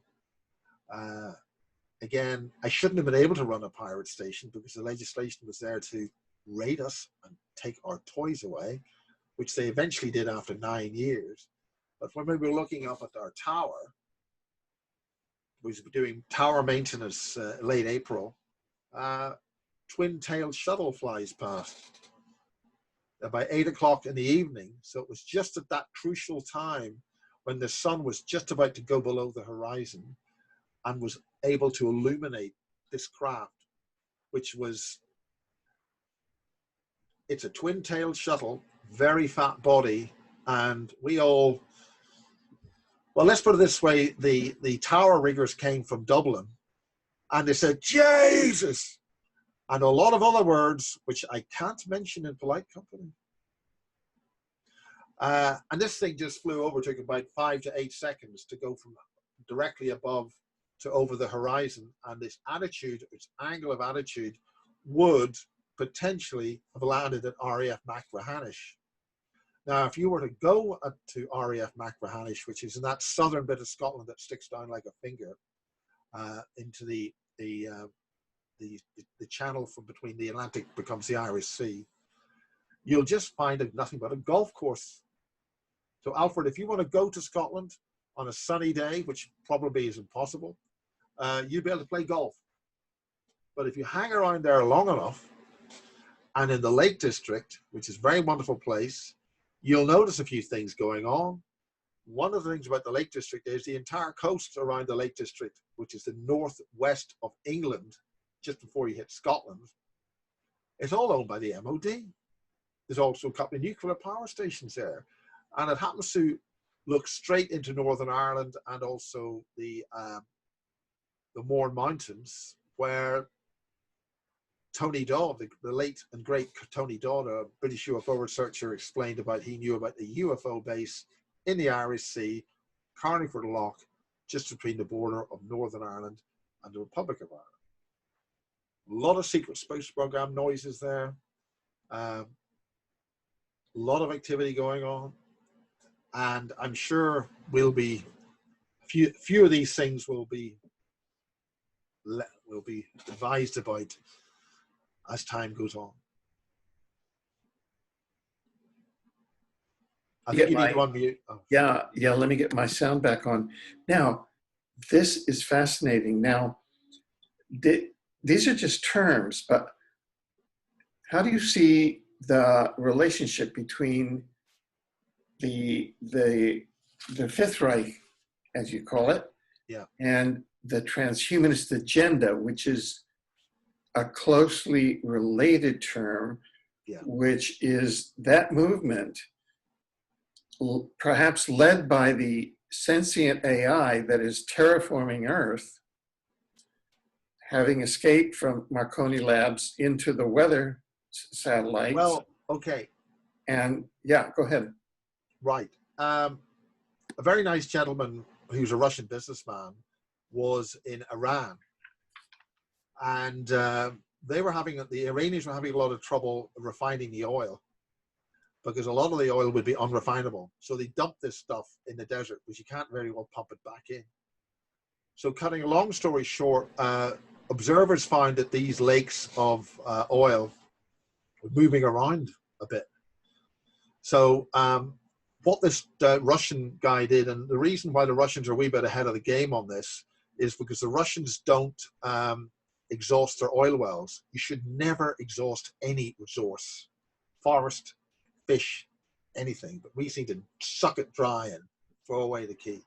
Again, I shouldn't have been able to run a pirate station because the legislation was there to raid us and take our toys away, which they eventually did after 9 years. But when we were looking up at our tower, we was doing tower maintenance late April, twin-tailed shuttle flies past by 8 o'clock in the evening. So it was just at that crucial time when the sun was just about to go below the horizon and was able to illuminate this craft, which was, it's a twin-tailed shuttle, very fat body, and we all, well, let's put it this way, the tower riggers came from Dublin and they said, Jesus, and a lot of other words, which I can't mention in polite company. And this thing just flew over, took about 5 to 8 seconds to go from directly above to over the horizon. And this attitude, its angle of attitude, would potentially have landed at RAF Machrihanish. Now, if you were to go to RAF Machrihanish, which is in that southern bit of Scotland that sticks down like a finger into the channel from between the Atlantic becomes the Irish Sea, you'll just find nothing but a golf course. So, Alfred, if you want to go to Scotland on a sunny day, which probably is impossible, you'd be able to play golf. But if you hang around there long enough, and in the Lake District, which is a very wonderful place, you'll notice a few things going on. One of the things about the Lake District is the entire coast around the Lake District, which is the northwest of England, just before you hit Scotland, is all owned by the MOD. There's also a couple of nuclear power stations there. And it happens to look straight into Northern Ireland and also the Mourne Mountains, where Tony Dodd, the late and great Tony Dodd, a British UFO researcher, explained about, he knew about the UFO base in the Irish Sea, Carningford Lough, just between the border of Northern Ireland and the Republic of Ireland. A lot of secret space program noises there. A lot of activity going on. And I'm sure we'll be, few of these things will be advised about as time goes on. I think you need to unmute. Oh. Yeah, let me get my sound back on. Now, this is fascinating. Now, these are just terms, but how do you see the relationship between the Fifth Reich, as you call it, yeah, and the transhumanist agenda, which is a closely related term, yeah, which is that movement, perhaps led by the sentient AI that is terraforming Earth, having escaped from Marconi Labs into the weather satellites. Well, okay. And yeah, go ahead. Right. A very nice gentleman who's a Russian businessman was in Iran. And the Iranians were having a lot of trouble refining the oil because a lot of the oil would be unrefinable. So they dumped this stuff in the desert, which you can't very well pump it back in. So cutting a long story short, observers found that these lakes of oil were moving around a bit. So what this Russian guy did, and the reason why the Russians are a wee bit ahead of the game on this, is because the Russians don't exhaust their oil wells. You should never exhaust any resource, forest, fish, anything. But we seem to suck it dry and throw away the key.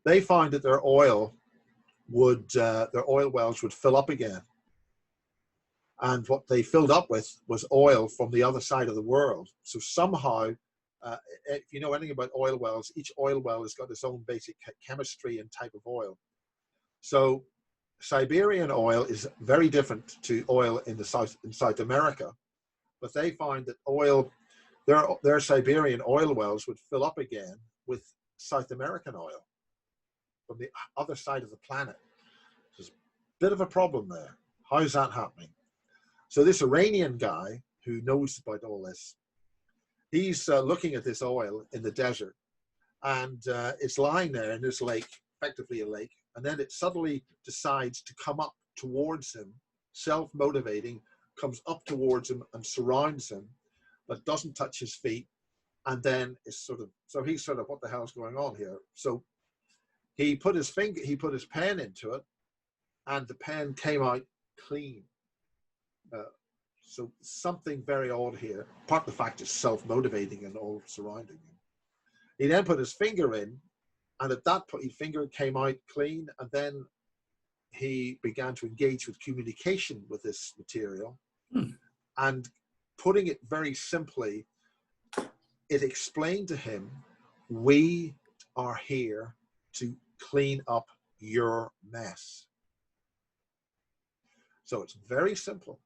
They found that their oil wells would fill up again. And what they filled up with was oil from the other side of the world. So somehow If you know anything about oil wells, each oil well has got its own basic chemistry and type of oil. So Siberian oil is very different to oil in South America, but they find that oil, their Siberian oil wells would fill up again with South American oil from the other side of the planet. There's a bit of a problem there. How is that happening? So this Iranian guy who knows about all this, he's looking at this oil in the desert, and it's lying there in this lake, effectively a lake, and then it suddenly decides to come up towards him, self-motivating, comes up towards him and surrounds him, but doesn't touch his feet, and then is sort of, so he's sort of, what the hell's going on here? So he put his pen into it, and the pen came out clean. So something very odd here. Part of the fact it's self-motivating and all surrounding him. He then put his finger in, and at that point, his finger came out clean, and then he began to engage with communication with this material. And putting it very simply, it explained to him, we are here to clean up your mess. So it's very simple.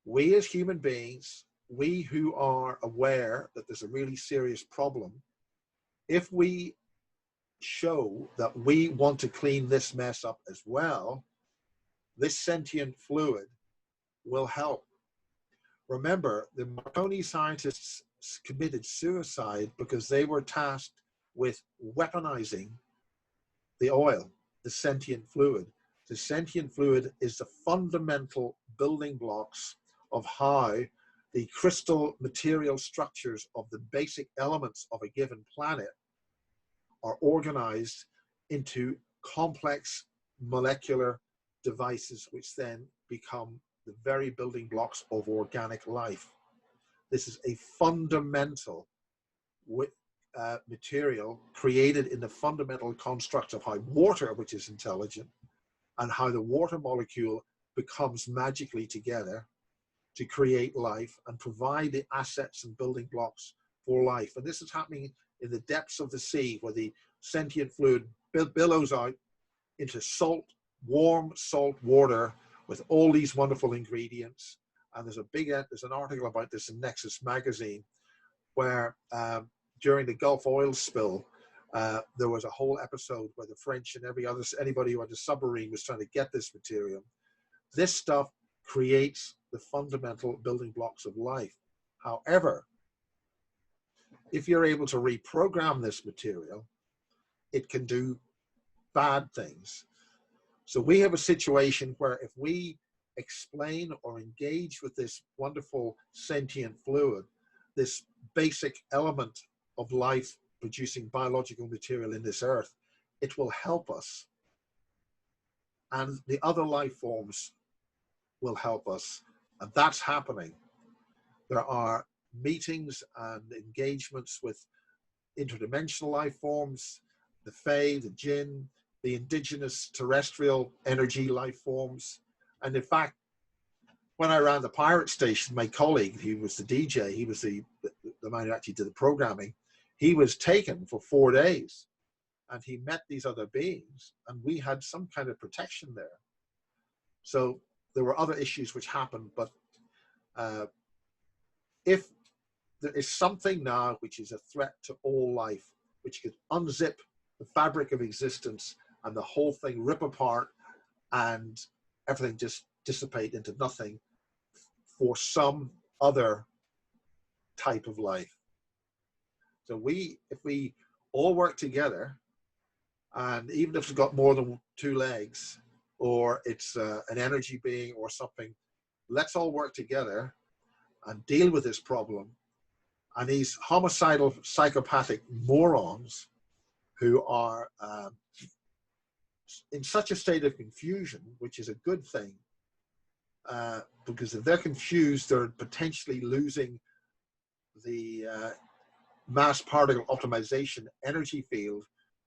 We as human beings, we who are aware that there's a really serious problem, if we show that we want to clean this mess up as well, this sentient fluid will help. Remember, the Marconi scientists committed suicide because they were tasked with weaponizing the oil, the sentient fluid. The sentient fluid is the fundamental building blocks of how the crystal material structures of the basic elements of a given planet are organized into complex molecular devices, which then become the very building blocks of organic life. This is a fundamental material created in the fundamental construct of how water, which is intelligent, and how the water molecule becomes magically together to create life and provide the assets and building blocks for life. And this is happening in the depths of the sea, where the sentient fluid billows out into salt, warm salt water with all these wonderful ingredients. And there's an article about this in Nexus magazine, where during the Gulf oil spill, there was a whole episode where the French and anybody who had a submarine was trying to get this material. This stuff creates the fundamental building blocks of life. However, if you're able to reprogram this material, it can do bad things. So we have a situation where if we explain or engage with this wonderful sentient fluid, this basic element of life producing biological material in this earth, it will help us. And the other life forms will help us. And that's happening. There are meetings and engagements with interdimensional life forms, the Fae, the Jinn, the indigenous terrestrial energy life forms. And in fact, when I ran the pirate station, my colleague, he was the DJ, he was the man who actually did the programming, he was taken for 4 days, and he met these other beings, and we had some kind of protection there. So there were other issues which happened, but if there is something now which is a threat to all life, which could unzip the fabric of existence and the whole thing rip apart and everything just dissipate into nothing for some other type of life. So if we all work together, and even if it's got more than 2 legs, or it's an energy being or something, let's all work together and deal with this problem. And these homicidal, psychopathic morons who are in such a state of confusion, which is a good thing, because if they're confused, they're potentially losing the mass particle optimization energy field,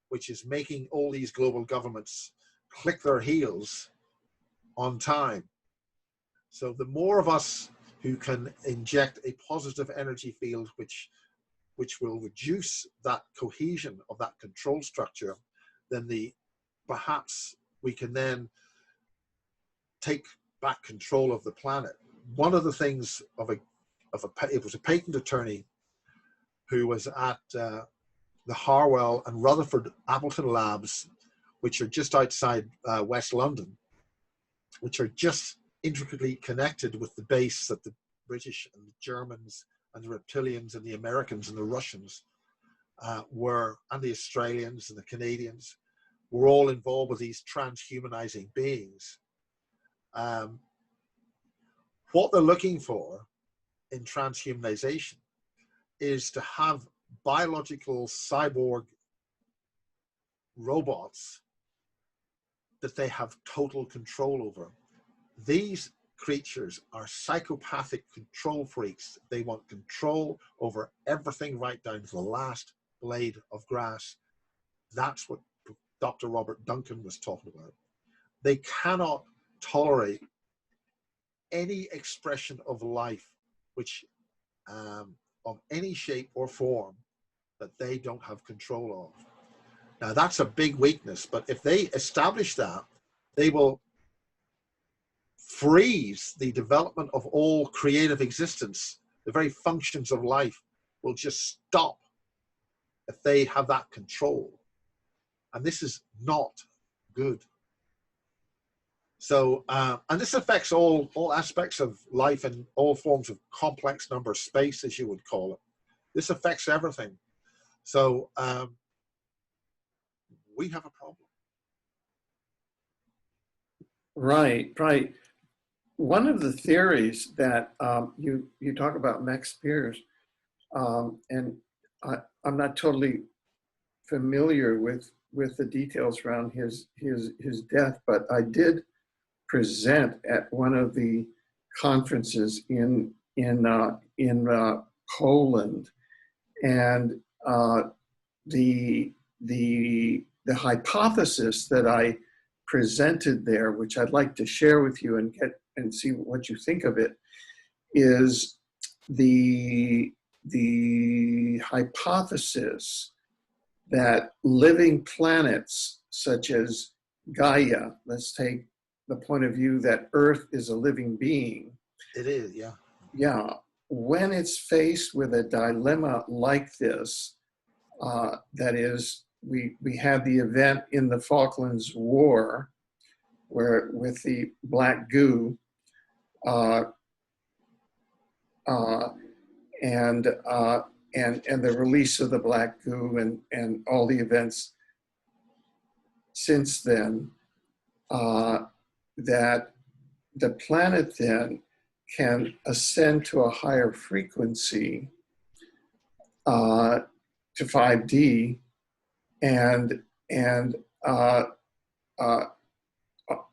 which is making all these global governments click their heels on time. So the more of us who can inject a positive energy field, which which will reduce that cohesion of that control structure, then perhaps we can then take back control of the planet. One of the things it was a patent attorney who was at the Harwell and Rutherford Appleton labs, which are just outside West London, which are just intricately connected with the base that the British and the Germans and the reptilians and the Americans and the Russians and the Australians and the Canadians were all involved with these transhumanizing beings. What they're looking for in transhumanization is to have biological cyborg robots that they have total control over. These creatures are psychopathic control freaks. They want control over everything right down to the last blade of grass. That's what Dr. Robert Duncan was talking about. They cannot tolerate any expression of life which of any shape or form that they don't have control of. Now that's a big weakness, but if they establish that, they will freeze the development of all creative existence. The very functions of life will just stop if they have that control. And this is not good. So, and this affects all aspects of life and all forms of complex number space, as you would call it. This affects everything. So we have a problem. Right, right. One of the theories that you talk about Max Pierce, and I'm not totally familiar with the details around his death, but I did present at one of the conferences in Poland, and the hypothesis that I presented there, which I'd like to share with you and see what you think of it, is the hypothesis that living planets such as Gaia, let's take the point of view that Earth is a living being. It is, yeah. Yeah. When it's faced with a dilemma like this, that is, we had the event in the Falklands War, where with the black goo, and the release of the black goo and all the events since then, that the planet then can ascend to a higher frequency, to 5D, and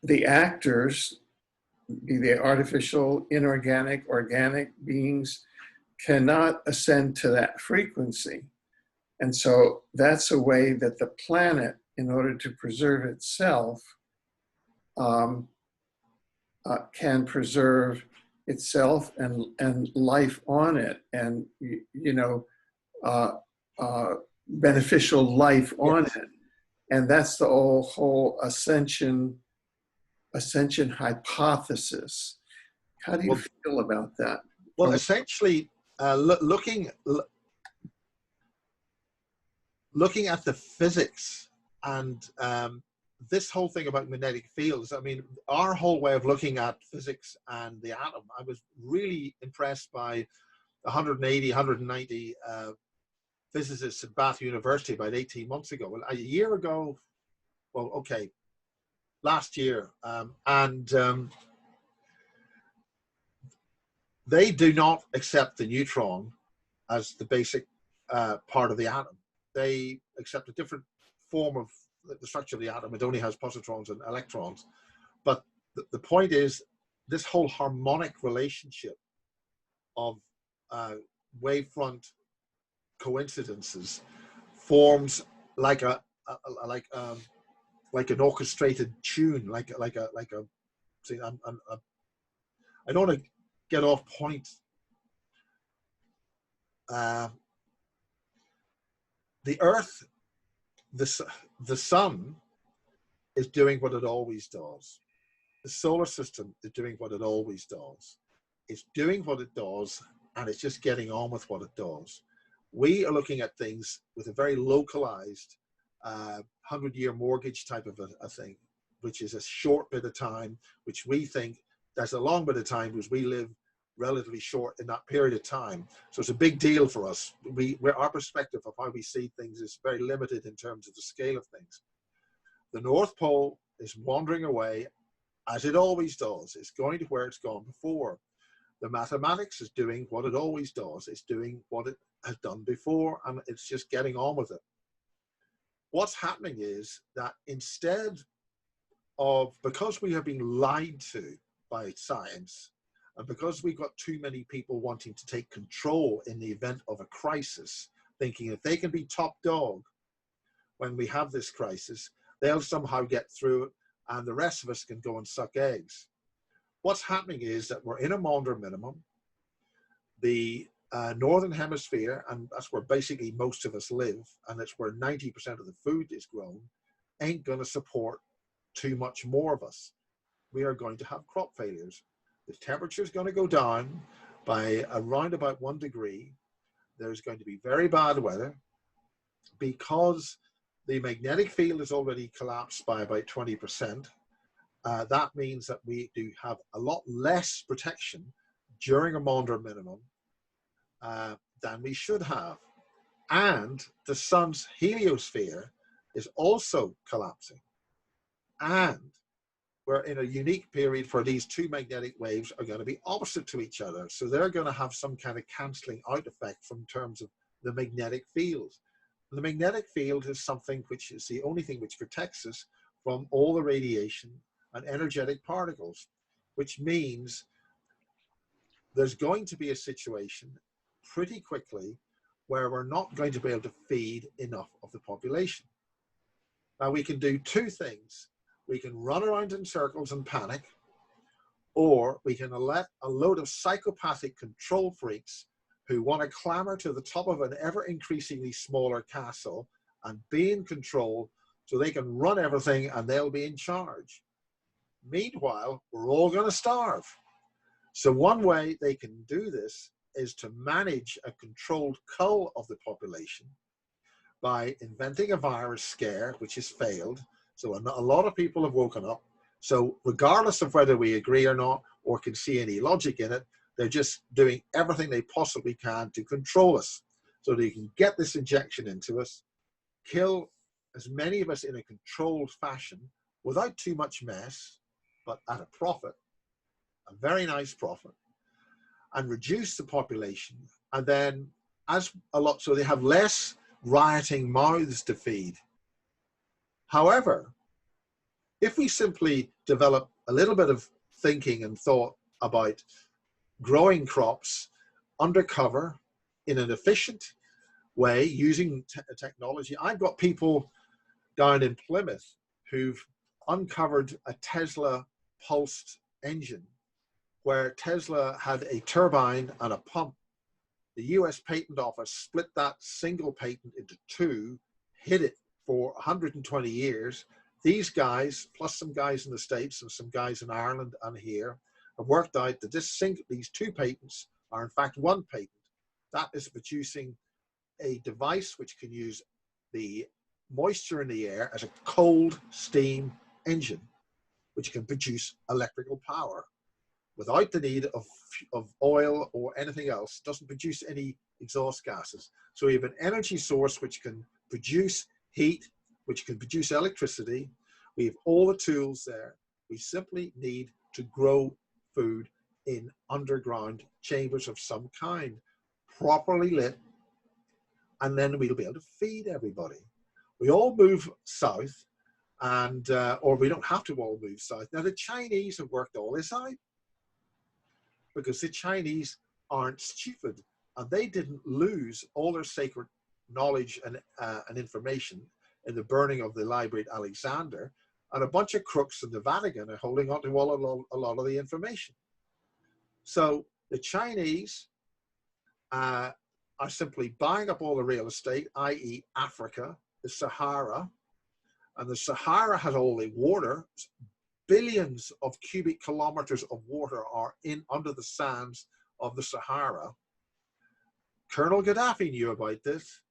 the actors, be they artificial, inorganic, organic beings, cannot ascend to that frequency. And so that's a way that the planet, in order to preserve itself, can preserve itself and life on it, and beneficial life on it. And that's the whole ascension hypothesis. How do you feel about that? Well, essentially, looking at the physics and this whole thing about magnetic fields, I mean, our whole way of looking at physics and the atom, I was really impressed by 180, 190 physicists at Bath University about 18 months ago. Well, a year ago, well, okay, last year, they do not accept the neutron as the basic part of the atom. They accept a different form of the structure of the atom. It only has positrons and electrons. But the point is, this whole harmonic relationship of wavefront coincidences forms like an orchestrated tune, like a. See, I don't want to get off point. the Earth, the sun is doing what it always does. The solar system is doing what it always does. It's doing what it does, and it's just getting on with what it does. We are looking at things with a very localized 100-year mortgage type of a thing, which is a short bit of time, which we think that's a long bit of time because we live relatively short in that period of time. So it's a big deal for us. Our perspective of how we see things is very limited in terms of the scale of things. The North Pole is wandering away as it always does. It's going to where it's gone before. The mathematics is doing what it always does. It's doing what it has done before, and it's just getting on with it. What's happening is that instead of, because we have been lied to by science, and because we've got too many people wanting to take control in the event of a crisis, thinking if they can be top dog when we have this crisis, they'll somehow get through it, and the rest of us can go and suck eggs. What's happening is that we're in a Maunder minimum. The Northern Hemisphere, and that's where basically most of us live, and it's where 90% of the food is grown, ain't going to support too much more of us. We are going to have crop failures. The temperature is going to go down by around about 1 degree. There's going to be very bad weather because the magnetic field is already collapsed by about 20%. That means that we do have a lot less protection during a Maunder minimum than we should have. And the sun's heliosphere is also collapsing. And we're in a unique period where these two magnetic waves are going to be opposite to each other. So they're going to have some kind of cancelling out effect from terms of the magnetic field. The magnetic field is something which is the only thing which protects us from all the radiation and energetic particles, which means there's going to be a situation pretty quickly where we're not going to be able to feed enough of the population. Now we can do two things. We can run around in circles and panic, or we can let a load of psychopathic control freaks who want to clamber to the top of an ever increasingly smaller castle and be in control so they can run everything and they'll be in charge. Meanwhile, we're all going to starve. So one way they can do this is to manage a controlled cull of the population by inventing a virus scare, which has failed. So a lot of people have woken up. So regardless of whether we agree or not, or can see any logic in it, they're just doing everything they possibly can to control us so they can get this injection into us, kill as many of us in a controlled fashion without too much mess, but at a profit, a very nice profit, and reduce the population. And then so they have less rioting mouths to feed. However, if we simply develop a little bit of thinking and thought about growing crops undercover in an efficient way using technology. I've got people down in Plymouth who've uncovered a Tesla pulsed engine where Tesla had a turbine and a pump. The US Patent Office split that single patent into two, hid it for 120 years. These guys, plus some guys in the States and some guys in Ireland and here, have worked out that these two patents are in fact one patent. That is producing a device which can use the moisture in the air as a cold steam engine, which can produce electrical power without the need of oil or anything else. Doesn't produce any exhaust gases. So we have an energy source which can produce heat, which can produce electricity. We have all the tools there. We simply need to grow food in underground chambers of some kind, properly lit, and then we'll be able to feed everybody. We all move south, and or we don't have to all move south. Now the Chinese have worked all this out because the Chinese aren't stupid, and they didn't lose all their sacred knowledge and information in the burning of the Library at Alexander, and a bunch of crooks in the Vatican are holding on to a lot of the information. So the Chinese are simply buying up all the real estate, i.e. Africa, the Sahara, and the Sahara has all the water. Billions of cubic kilometers of water are in under the sands of the Sahara. Colonel Gaddafi knew about this.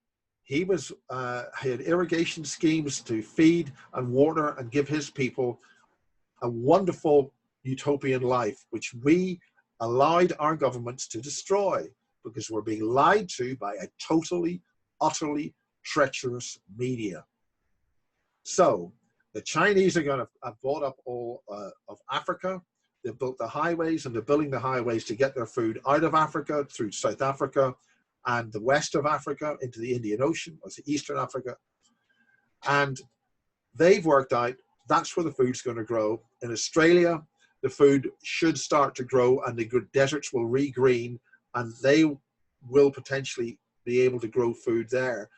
He had irrigation schemes to feed and water and give his people a wonderful utopian life, which we allowed our governments to destroy because we're being lied to by a totally, utterly treacherous media. So the Chinese are going to have bought up all of Africa. They've built the highways, and they're building the highways to get their food out of Africa through South Africa and the west of Africa into the Indian Ocean, or Eastern Africa. And they've worked out that's where the food's going to grow. In Australia, the food should start to grow and the deserts will regreen, and they will potentially be able to grow food there.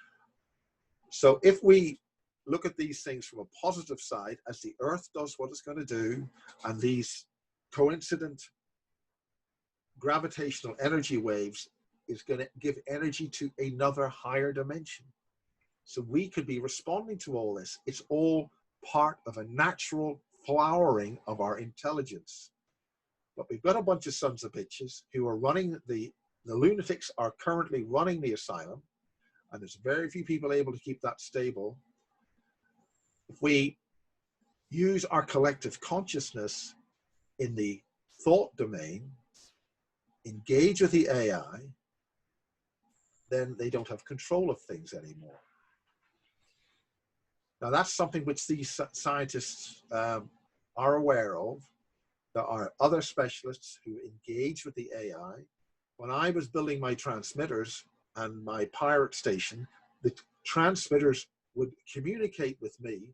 So if we look at these things from a positive side, as the earth does what it's going to do, and these coincident gravitational energy waves is going to give energy to another higher dimension. So we could be responding to all this. It's all part of a natural flowering of our intelligence. But we've got a bunch of sons of bitches who are running the lunatics are currently running the asylum, and there's very few people able to keep that stable. If we use our collective consciousness in the thought domain, engage with the AI, then they don't have control of things anymore. Now that's something which these scientists are aware of. There are other specialists who engage with the AI. When I was building my transmitters and my pirate station, the transmitters would communicate with me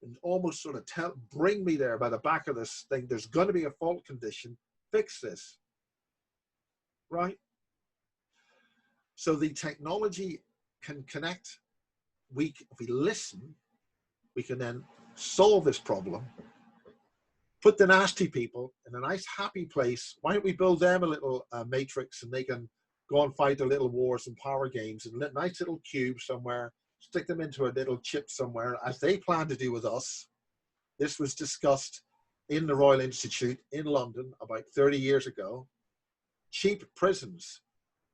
and almost sort of bring me there by the back of this thing. There's going to be a fault condition. Fix this. Right? So the technology can connect. If we listen, we can then solve this problem. Put the nasty people in a nice, happy place. Why don't we build them a little matrix, and they can go and fight their little wars and power games in a nice little cube somewhere, stick them into a little chip somewhere, as they plan to do with us. This was discussed in the Royal Institute in London about 30 years ago. Cheap prisons.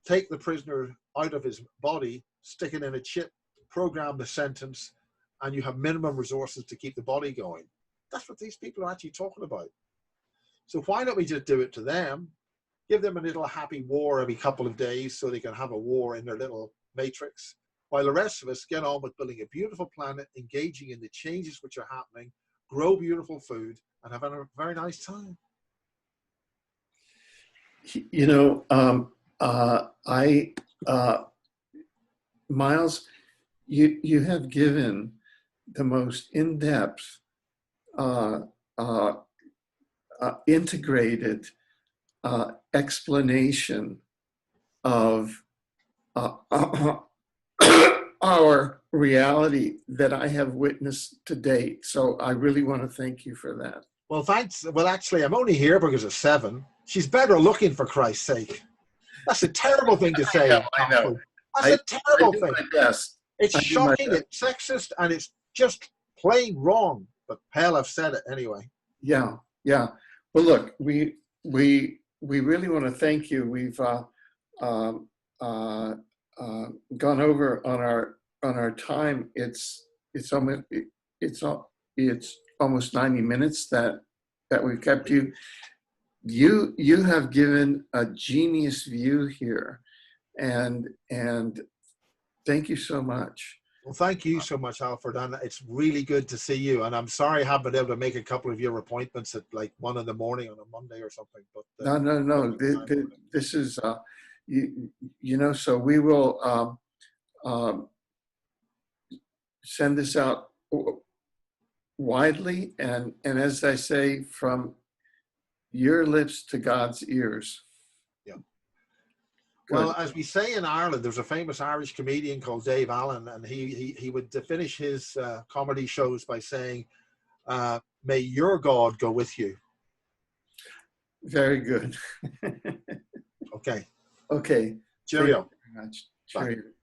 Take the prisoner out of his body, stick it in a chip, program the sentence, and you have minimum resources to keep the body going. That's what these people are actually talking about. So why don't we just do it to them? Give them a little happy war every couple of days so they can have a war in their little matrix, while the rest of us get on with building a beautiful planet, engaging in the changes which are happening, grow beautiful food, and have a very nice time. You know, Miles, you have given the most in-depth, integrated explanation of our reality that I have witnessed to date. So I really want to thank you for that. Well, thanks. Well, actually, I'm only here because of Seven. She's better looking, for Christ's sake. That's a terrible thing to say. I know. That's a terrible thing. My best. It's shocking, it's sexist, and it's just plain wrong. But hell, I've said it anyway. Yeah, yeah. Well, look, we really want to thank you. We've gone over on our time. It's almost 90 minutes that we've kept you. You have given a genius view here, and thank you so much. Well, thank you so much, Alfred, and it's really good to see you. And I'm sorry I haven't been able to make a couple of your appointments at like 1 in the morning on a Monday or something. But no. This is you know. So we will send this out widely, and as I say, from your lips to God's ears. Yeah. Well, as we say in Ireland, there's a famous Irish comedian called Dave Allen, and he would finish his comedy shows by saying, "May your God go with you." Very good. Okay. Okay. Cheerio. Thank you very much. Sure.